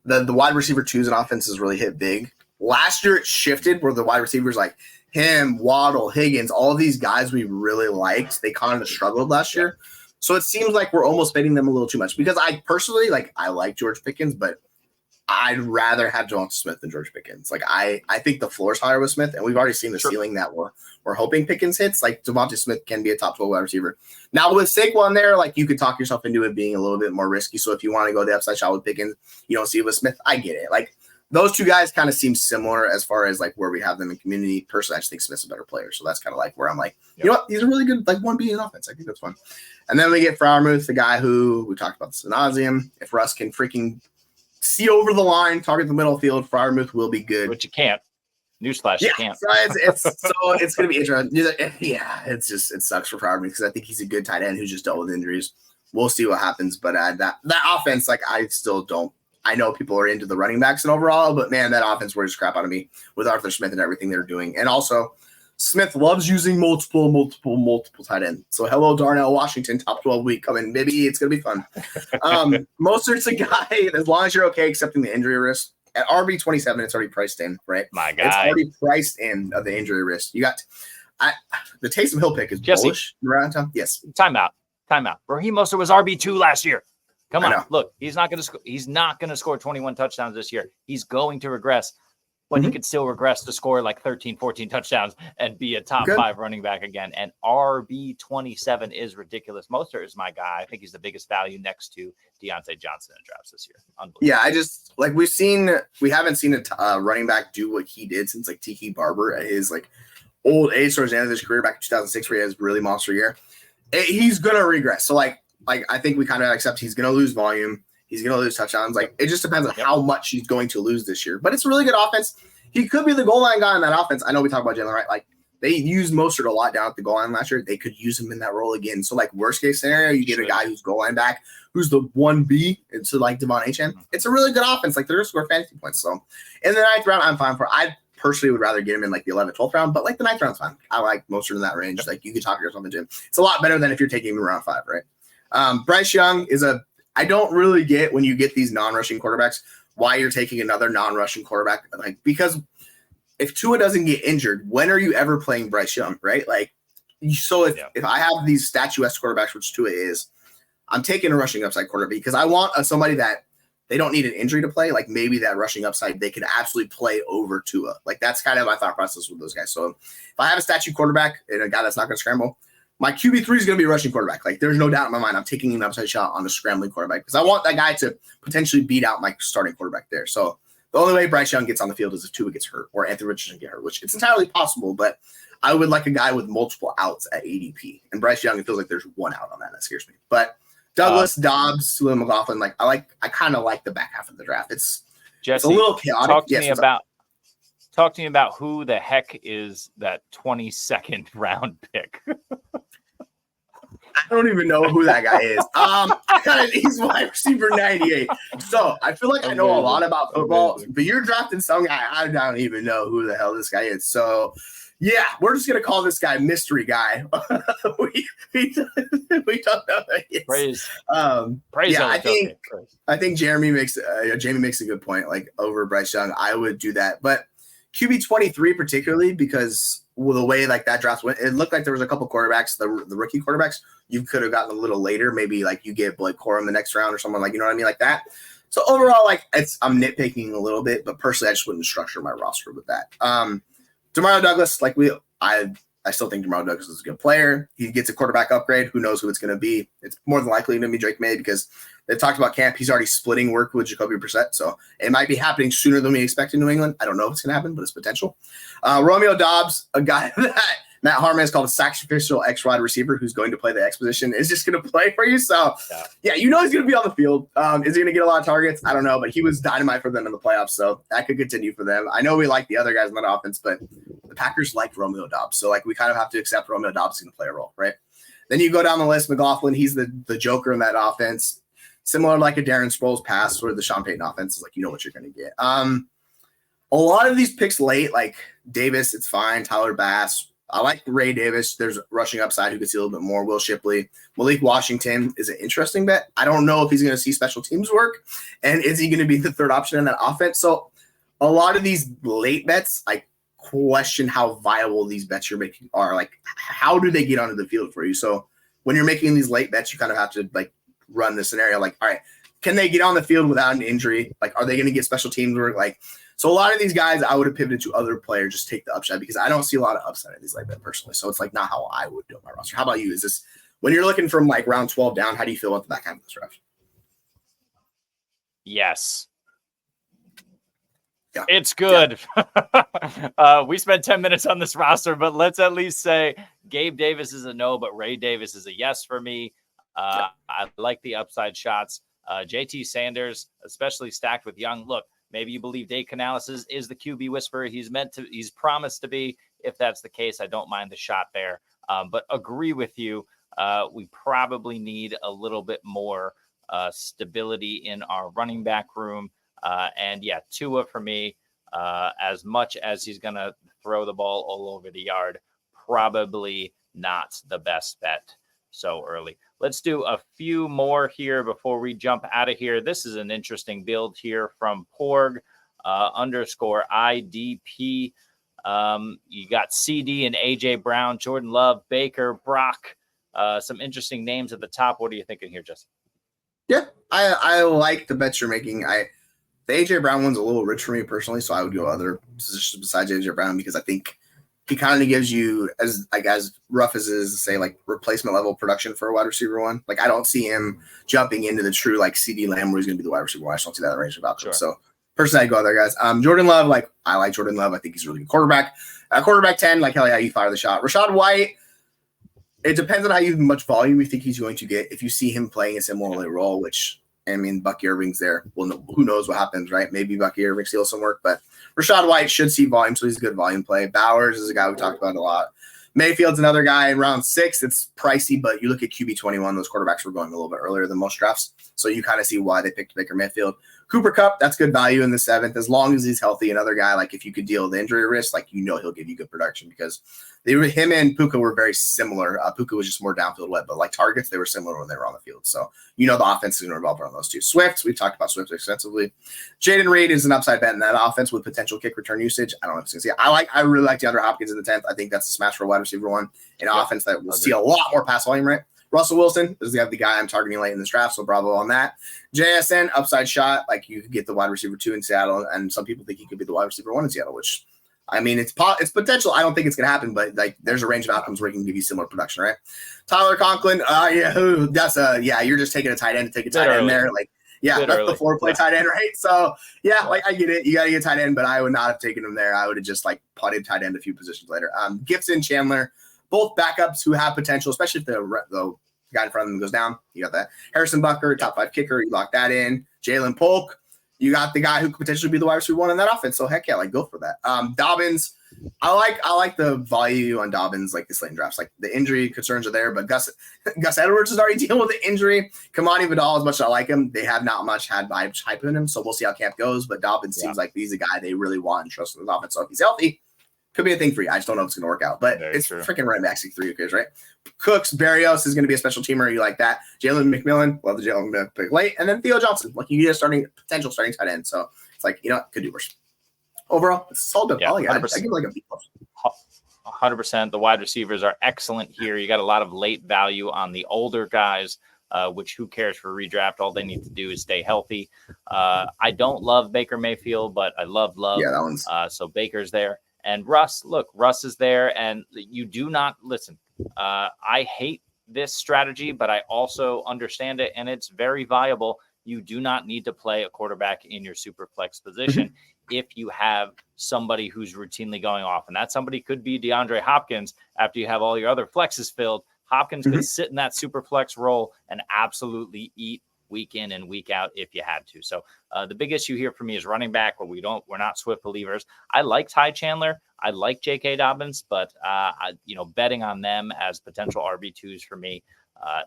The wide receiver 2s and offenses really hit big. Last year it shifted where the wide receivers like him, Waddle, Higgins, all of these guys we really liked, they kind of struggled last year. So it seems like we're almost fading them a little too much because I personally, I like George Pickens, but I'd rather have Devonta Smith than George Pickens. Like I think the floor's higher with Smith, and we've already seen the ceiling that we're hoping Pickens hits. Like Devonta Smith can be a top 12 wide receiver. Now with Saquon there, like you could talk yourself into it being a little bit more risky. So if you want to go the upside shot with Pickens, you don't see it with Smith. I get it. Like those two guys kind of seem similar as far as like where we have them in community. Personally, I just think Smith's a better player. So that's kind of like where I'm like, you know what? He's a really good like 1B in offense. I think that's fun. And then we get Freiermuth, the guy who we talked about this ad nauseum. If Russ can freaking see over the line, target the middle field, Freiermuth will be good. But you can't. Newsflash, you can't. So it's going to be interesting. Yeah, it sucks for Freiermuth because I think he's a good tight end who's just dealt with injuries. We'll see what happens. But that offense, like I still don't. I know people are into the running backs and overall, but man, that offense wears crap out of me with Arthur Smith and everything they're doing. And also, Smith loves using multiple tight ends. So hello, Darnell Washington, top 12 week coming. Maybe it's going to be fun. Mostert's a guy, as long as you're okay accepting the injury risk. At RB 27, it's already priced in, right? My guy. It's already priced in of the injury risk. You got the Taysom Hill pick is bullish. Yes. Timeout. Raheem Mostert was RB2 last year. Come on. Look, he's not going to score 21 touchdowns this year. He's going to regress. But he could still regress to score like 13, 14 touchdowns and be a top 5 running back again. And RB 27 is ridiculous. Mostert is my guy. I think he's the biggest value next to Deontay Johnson in drafts this year. Unbelievable. Yeah, I just like we haven't seen a running back do what he did since like Tiki Barber at his like old age towards the end of his career back in 2006 where he has really monster year. He's gonna regress. So like I think we kind of accept he's gonna lose volume. He's going to lose touchdowns. Like it just depends on how much he's going to lose this year. But it's a really good offense. He could be the goal line guy in that offense. I know we talk about Jalen, right? Like they used Mostert a lot down at the goal line last year. They could use him in that role again. So like worst case scenario, you get a guy who's goal line back, who's the 1B into like Devon Achane. It's a really good offense. Like they're going to score fantasy points. So in the 9th round, I'm fine for. I personally would rather get him in like the 11th, 12th round, but like the 9th round's fine. I like Mostert in that range. Like you could talk yourself into him. It's a lot better than if you're taking him around 5, right? Bryce Young is I don't really get when you get these non-rushing quarterbacks why you're taking another non-rushing quarterback. Like because if Tua doesn't get injured, when are you ever playing Bryce Young, right? Like so if I have these statuesque quarterbacks, which Tua is, I'm taking a rushing upside quarterback because I want somebody that they don't need an injury to play. Like maybe that rushing upside they can absolutely play over Tua. Like that's kind of my thought process with those guys. So if I have a statue quarterback and a guy that's not going to scramble, my QB3 is going to be a rushing quarterback. Like, there's no doubt in my mind I'm taking an upside shot on a scrambling quarterback because I want that guy to potentially beat out my starting quarterback there. So the only way Bryce Young gets on the field is if Tua gets hurt or Anthony Richardson get hurt, which it's entirely possible. But I would like a guy with multiple outs at ADP. And Bryce Young, it feels like there's one out on that. That scares me. But Douglas, Dobbs, Lil McLaughlin, like I kind of like the back half of the draft. It's a little chaotic. Talk to me about who the heck is that 22nd round pick. I don't even know who that guy is. He's wide receiver 98. So I feel like I know a lot about football, but you're drafting some guy. I don't even know who the hell this guy is. So yeah, we're just gonna call this guy mystery guy. we don't know who he is. Praise. Yeah, I think Jamie makes a good point. Like over Bryce Young, I would do that, but QB 23 particularly because the way like that draft went, it looked like there was a couple quarterbacks, the rookie quarterbacks you could have gotten a little later. Maybe like you get Blake Corum the next round or someone like, you know what I mean? Like that. So overall, like I'm nitpicking a little bit, but personally, I just wouldn't structure my roster with that. Demario Douglas, like I still think Demario Douglas is a good player. He gets a quarterback upgrade. Who knows who it's going to be? It's more than likely going to be Drake May because they've talked about camp. He's already splitting work with Jacoby Brissett, so it might be happening sooner than we expect in New England. I don't know if it's going to happen, but it's potential. Romeo Dobbs, a guy that Matt Harmon has called a sacrificial X wide receiver who's going to play the X position, is just going to play for you. So, yeah, you know he's going to be on the field. Is he going to get a lot of targets? I don't know, but he was dynamite for them in the playoffs, so that could continue for them. I know we like the other guys in that offense, but the Packers like Romeo Dobbs, so like we kind of have to accept Romeo Dobbs is going to play a role, right? Then you go down the list, McLaughlin, he's the joker in that offense. Similar like a Darren Sproles pass or the Sean Payton offense is like, you know what you're going to get. A lot of these picks late, like Davis, it's fine. Tyler Bass. I like Ray Davis. There's rushing upside who could see a little bit more. Will Shipley. Malik Washington is an interesting bet. I don't know if he's going to see special teams work. And is he going to be the third option in that offense? So a lot of these late bets, I question how viable these bets you're making are. Like, how do they get onto the field for you? So when you're making these late bets, you kind of have to like run the scenario like, all right, can they get on the field without an injury? Like, are they going to get special teams work? Like, so a lot of these guys, I would have pivoted to other players, just take the upside because I don't see a lot of upside in these like that personally. So it's like not how I would do my roster. How about you? Is this when you're looking from like round 12 down? How do you feel about the back half of this draft? Yes. Yeah. It's good. Yeah. We spent 10 minutes on this roster, but let's at least say Gabe Davis is a no, but Ray Davis is a yes for me. I like the upside shots. JT Sanders, especially stacked with Young. Look, maybe you believe Dave Canales is the QB whisperer. He's promised to be. If that's the case, I don't mind the shot there. But agree with you. We probably need a little bit more stability in our running back room. And yeah, Tua for me, as much as he's going to throw the ball all over the yard, probably not the best bet so early. Let's do a few more here before we jump out of here. This is an interesting build here from Porg _IDP. You got CD and AJ Brown, Jordan Love, Baker, Brock, some interesting names at the top. What are you thinking here, Jesse? Yeah, I like the bets you're making. The AJ Brown one's a little rich for me personally, so I would go other positions besides AJ Brown because I think he kind of gives you as rough as it is to say like replacement level production for a wide receiver one. Like I don't see him jumping into the true like CD Lamb where he's going to be the wide receiver one. I just don't see that range of outcomes. Sure. So personally, I go there, guys. Jordan Love, like I like Jordan Love. I think he's a really good quarterback. Quarterback 10, like hell yeah, you fire the shot. Rachaad White. It depends on how much volume you think he's going to get. If you see him playing a similar role, which I mean, Bucky Irving's there. Well, who knows what happens, right? Maybe Bucky Irving steals some work, but Rachaad White should see volume, so he's a good volume play. Bowers is a guy we talked about a lot. Mayfield's another guy in round 6. It's pricey, but you look at QB 21, those quarterbacks were going a little bit earlier than most drafts, so you kind of see why they picked Baker Mayfield. Cooper Kupp, that's good value in the 7th, as long as he's healthy. Another guy, like if you could deal with injury risk, like he'll give you good production because him and Puka were very similar. Puka was just more downfield led, but like targets, they were similar when they were on the field. So the offense is going to revolve around those two. Swift, we've talked about Swift extensively. Jaden Reed is an upside bet in that offense with potential kick return usage. I don't know if it's going to see. I really like DeAndre Hopkins in the 10th. I think that's a smash for a wide receiver one. An offense that will see a lot more pass volume, right? Russell Wilson is the guy I'm targeting late in this draft, so bravo on that. JSN, upside shot. Like you could get the wide receiver 2 in Seattle, and some people think he could be the wide receiver 1 in Seattle, which I mean, it's potential. I don't think it's going to happen, but like there's a range of outcomes where he can give you similar production, right? Tyler Conklin, you're just taking a tight end to take a tight end there. Like, yeah, that's the 4-play tight end, right? So, yeah, like I get it. You got to get tight end, but I would not have taken him there. I would have just like punted tight end a few positions later. Gibson, Chandler, both backups who have potential, especially if the guy in front of them goes down. You got that. Harrison Butker, top 5 kicker. You lock that in. Jalen Polk. You got the guy who could potentially be the wide receiver 1 in that offense. So heck yeah, like go for that. Dobbins, I like the value on Dobbins, like this late in drafts. Like the injury concerns are there, but Gus Edwards is already dealing with the injury. Kamani Vidal, as much as I like him, they have not much had hype in him. So we'll see how camp goes. But Dobbins seems like he's a guy they really want and trust in the offense. So if he's healthy, could be a thing for you. I just don't know if it's going to work out. But it's freaking running back 6'3", okay, right? Cooks, Barrios is going to be a special teamer. You like that. Jalen McMillan, love the Jalen pick late. And then Theo Johnson, like you get a potential starting tight end. So it's like, could do worse. Overall, it's a solid. Yeah, I give like a B+. 100%. The wide receivers are excellent here. You got a lot of late value on the older guys, which who cares for redraft? All they need to do is stay healthy. I don't love Baker Mayfield, but I love Love. Yeah, that one's so Baker's there. And Russ is there. And you do not listen. I hate this strategy, but I also understand it. And it's very viable. You do not need to play a quarterback in your super flex position if you have somebody who's routinely going off. And that somebody could be DeAndre Hopkins after you have all your other flexes filled. Hopkins could sit in that super flex role and absolutely eat week in and week out if you had to. So the big issue here for me is running back, where we're not Swift believers. I like Ty Chandler. I like J.K. Dobbins, but betting on them as potential RB2s for me,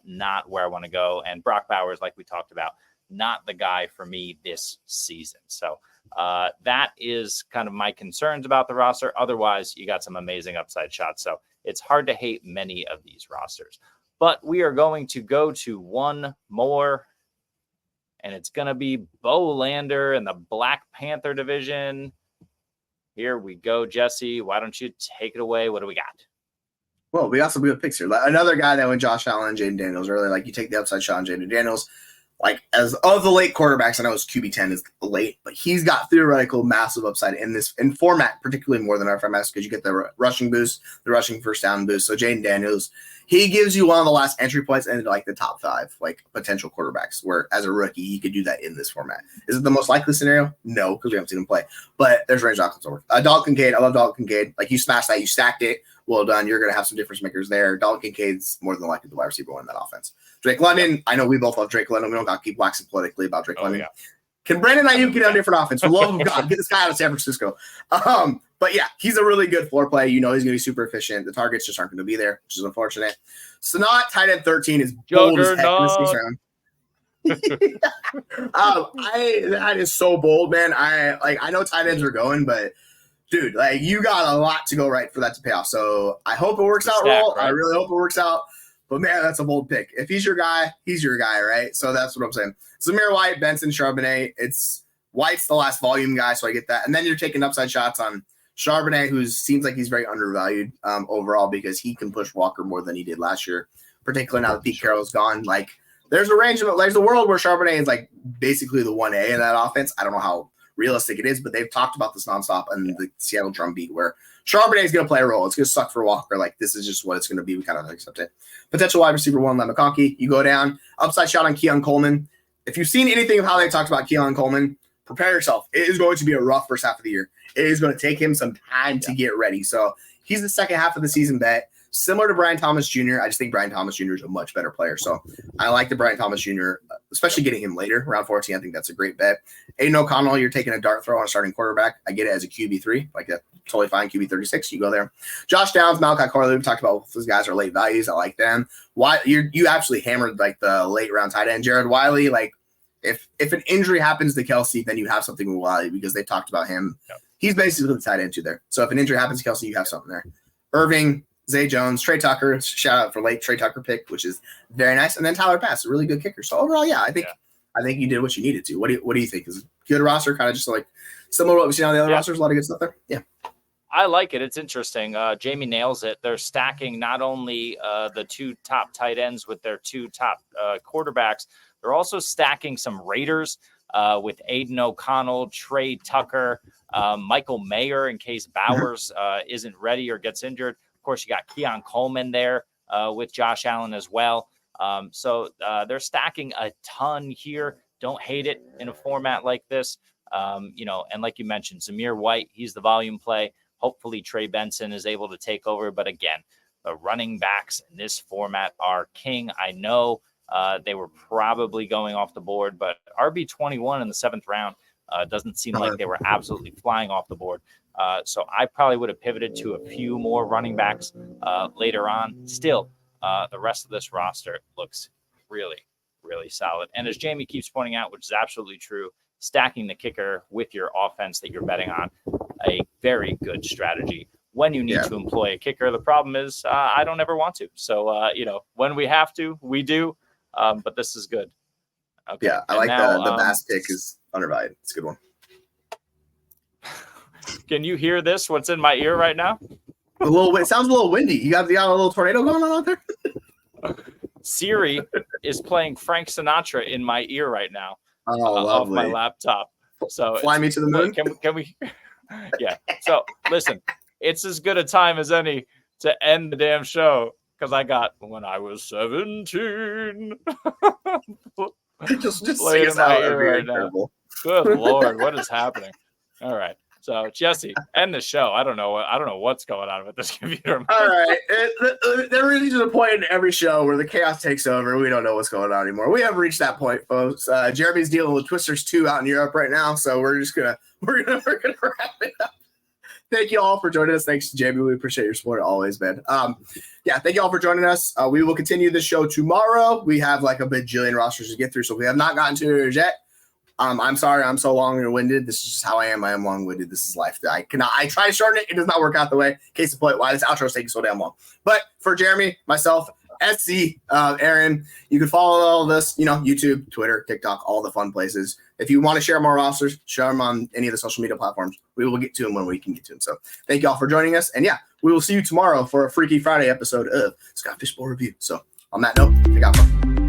not where I want to go. And Brock Bowers, like we talked about, not the guy for me this season. So that is kind of my concerns about the roster. Otherwise, you got some amazing upside shots. So it's hard to hate many of these rosters. But we are going to go to one more, and it's going to be Bo Lander in the Black Panther division. Here we go, Jesse. Why don't you take it away? What do we got? Well, we have picks here. Another guy that went Josh Allen and Jaden Daniels earlier. Like you take the upside shot on Jaden Daniels. like as of the late quarterbacks, I know his QB10 is late, but he's got theoretical massive upside in format, particularly more than RFMS, because you get the rushing boost, the rushing first down boost. So Jaden Daniels, he gives you one of the last entry points into like the top 5 like potential quarterbacks, where as a rookie he could do that in this format. Is it the most likely scenario? No, because we haven't seen him play. But there's range options over. Dalton Kincaid, I love Dalton Kincaid. Like you smashed that, you stacked it. Well done. You're going to have some difference makers there. Dalton Kincaid's more than likely the wide receiver one in that offense. Drake London, I know we both love Drake London. We don't got to keep waxing politically about Drake London. Yeah. Can Brandon Ayuk get on a different offense? For the love of God, get this guy out of San Francisco. But yeah, he's a really good floor play. You know he's going to be super efficient. The targets just aren't going to be there, which is unfortunate. Sanat, tight end 13, is bold as heck in this round. That is so bold, man. I know tight ends are going, but dude, like you got a lot to go right for that to pay off. So I hope it works out, Roll. Right? I really hope it works out. But man, that's a bold pick. If he's your guy, right? So that's what I'm saying. Zamir White, Benson, Charbonnet. White's the last volume guy, so I get that. And then you're taking upside shots on Charbonnet, who seems like he's very undervalued overall because he can push Walker more than he did last year, particularly now that Pete Carroll's gone. Like there's a world where Charbonnet is like basically the 1A in that offense. I don't know how realistic it is, but they've talked about this nonstop on the Seattle drumbeat where Charbonnet is going to play a role. It's going to suck for Walker. Like this is just what it's going to be. We kind of accept it. Potential wide receiver 1, Len McConkey. You go down. Upside shot on Keon Coleman. If you've seen anything of how they talked about Keon Coleman, prepare yourself. It is going to be a rough first half of the year. It is going to take him some time to get ready. So he's the second half of the season bet. Similar to Brian Thomas Jr., I just think Brian Thomas Jr. is a much better player. So I like the Brian Thomas Jr., especially getting him later, round 14. I think that's a great bet. Aiden O'Connell, you're taking a dart throw on a starting quarterback. I get it as a QB3. Like that, totally fine. QB36, you go there. Josh Downs, Malachi Corley, we talked about those guys are late values. I like them. Why you absolutely hammered like the late round tight end. Jared Wiley, like if an injury happens to Kelsey, then you have something with Wiley because they talked about him. Yep. He's basically the tight end too there. So if an injury happens to Kelsey, you have something there. Irving, Zay Jones, Trey Tucker, shout out for late Trey Tucker pick, which is very nice. And then Tyler Bass, a really good kicker. So overall, yeah, I think you did what you needed to. What do you think? Is it a good roster? Kind of just like similar to what we've seen on the other rosters, a lot of good stuff there. Yeah. I like it. It's interesting. Jamie nails it. They're stacking not only the 2 top tight ends with their 2 top quarterbacks, they're also stacking some Raiders with Aiden O'Connell, Trey Tucker, Michael Mayer in case Bowers isn't ready or gets injured. Of course, you got Keon Coleman there with Josh Allen as well. So they're stacking a ton here. Don't hate it in a format like this. And like you mentioned, Zamir White, he's the volume play. Hopefully Trey Benson is able to take over. But again, the running backs in this format are king. I know they were probably going off the board, but RB21 in the 7th round doesn't seem like they were absolutely flying off the board. So I probably would have pivoted to a few more running backs later on. Still, the rest of this roster looks really, really solid. And as Jamie keeps pointing out, which is absolutely true, stacking the kicker with your offense that you're betting on, a very good strategy when you need to employ a kicker. The problem is I don't ever want to. So, when we have to, we do. But this is good. Okay. Yeah, I like the Bass pick is undervalued. It's a good one. Can you hear this? What's in my ear right now? It sounds a little windy. You got a little tornado going on out there? Siri is playing Frank Sinatra in my ear right now. Off my laptop. So fly me to the moon. Can we? Yeah. So listen, it's as good a time as any to end the damn show because I got when I was 17. just sing us out right now. Good Lord, what is happening? All right. So Jesse, end the show. I don't know what's going on with this computer. All right. There really is a point in every show where the chaos takes over. We don't know what's going on anymore. We haven't reached that point, folks. Jeremy's dealing with Twisters 2 out in Europe right now, so we're gonna wrap it up. Thank you all for joining us. Thanks to Jamie. We appreciate your support always, man. Thank you all for joining us. We will continue the show tomorrow. We have like a bajillion rosters to get through, so we have not gotten to yours yet. I'm sorry I'm so long-winded. This is just how I am. I am long-winded. This is life. I try to shorten it. It does not work out the way. Case in point, why this outro is taking so damn long. But for Jeremy, myself, SC, Aaron, you can follow all of this, YouTube, Twitter, TikTok, all the fun places. If you want to share more rosters, share them on any of the social media platforms. We will get to them when we can get to them. So thank you all for joining us. And we will see you tomorrow for a Freaky Friday episode of Scott Fishbowl Review. So on that note, take out.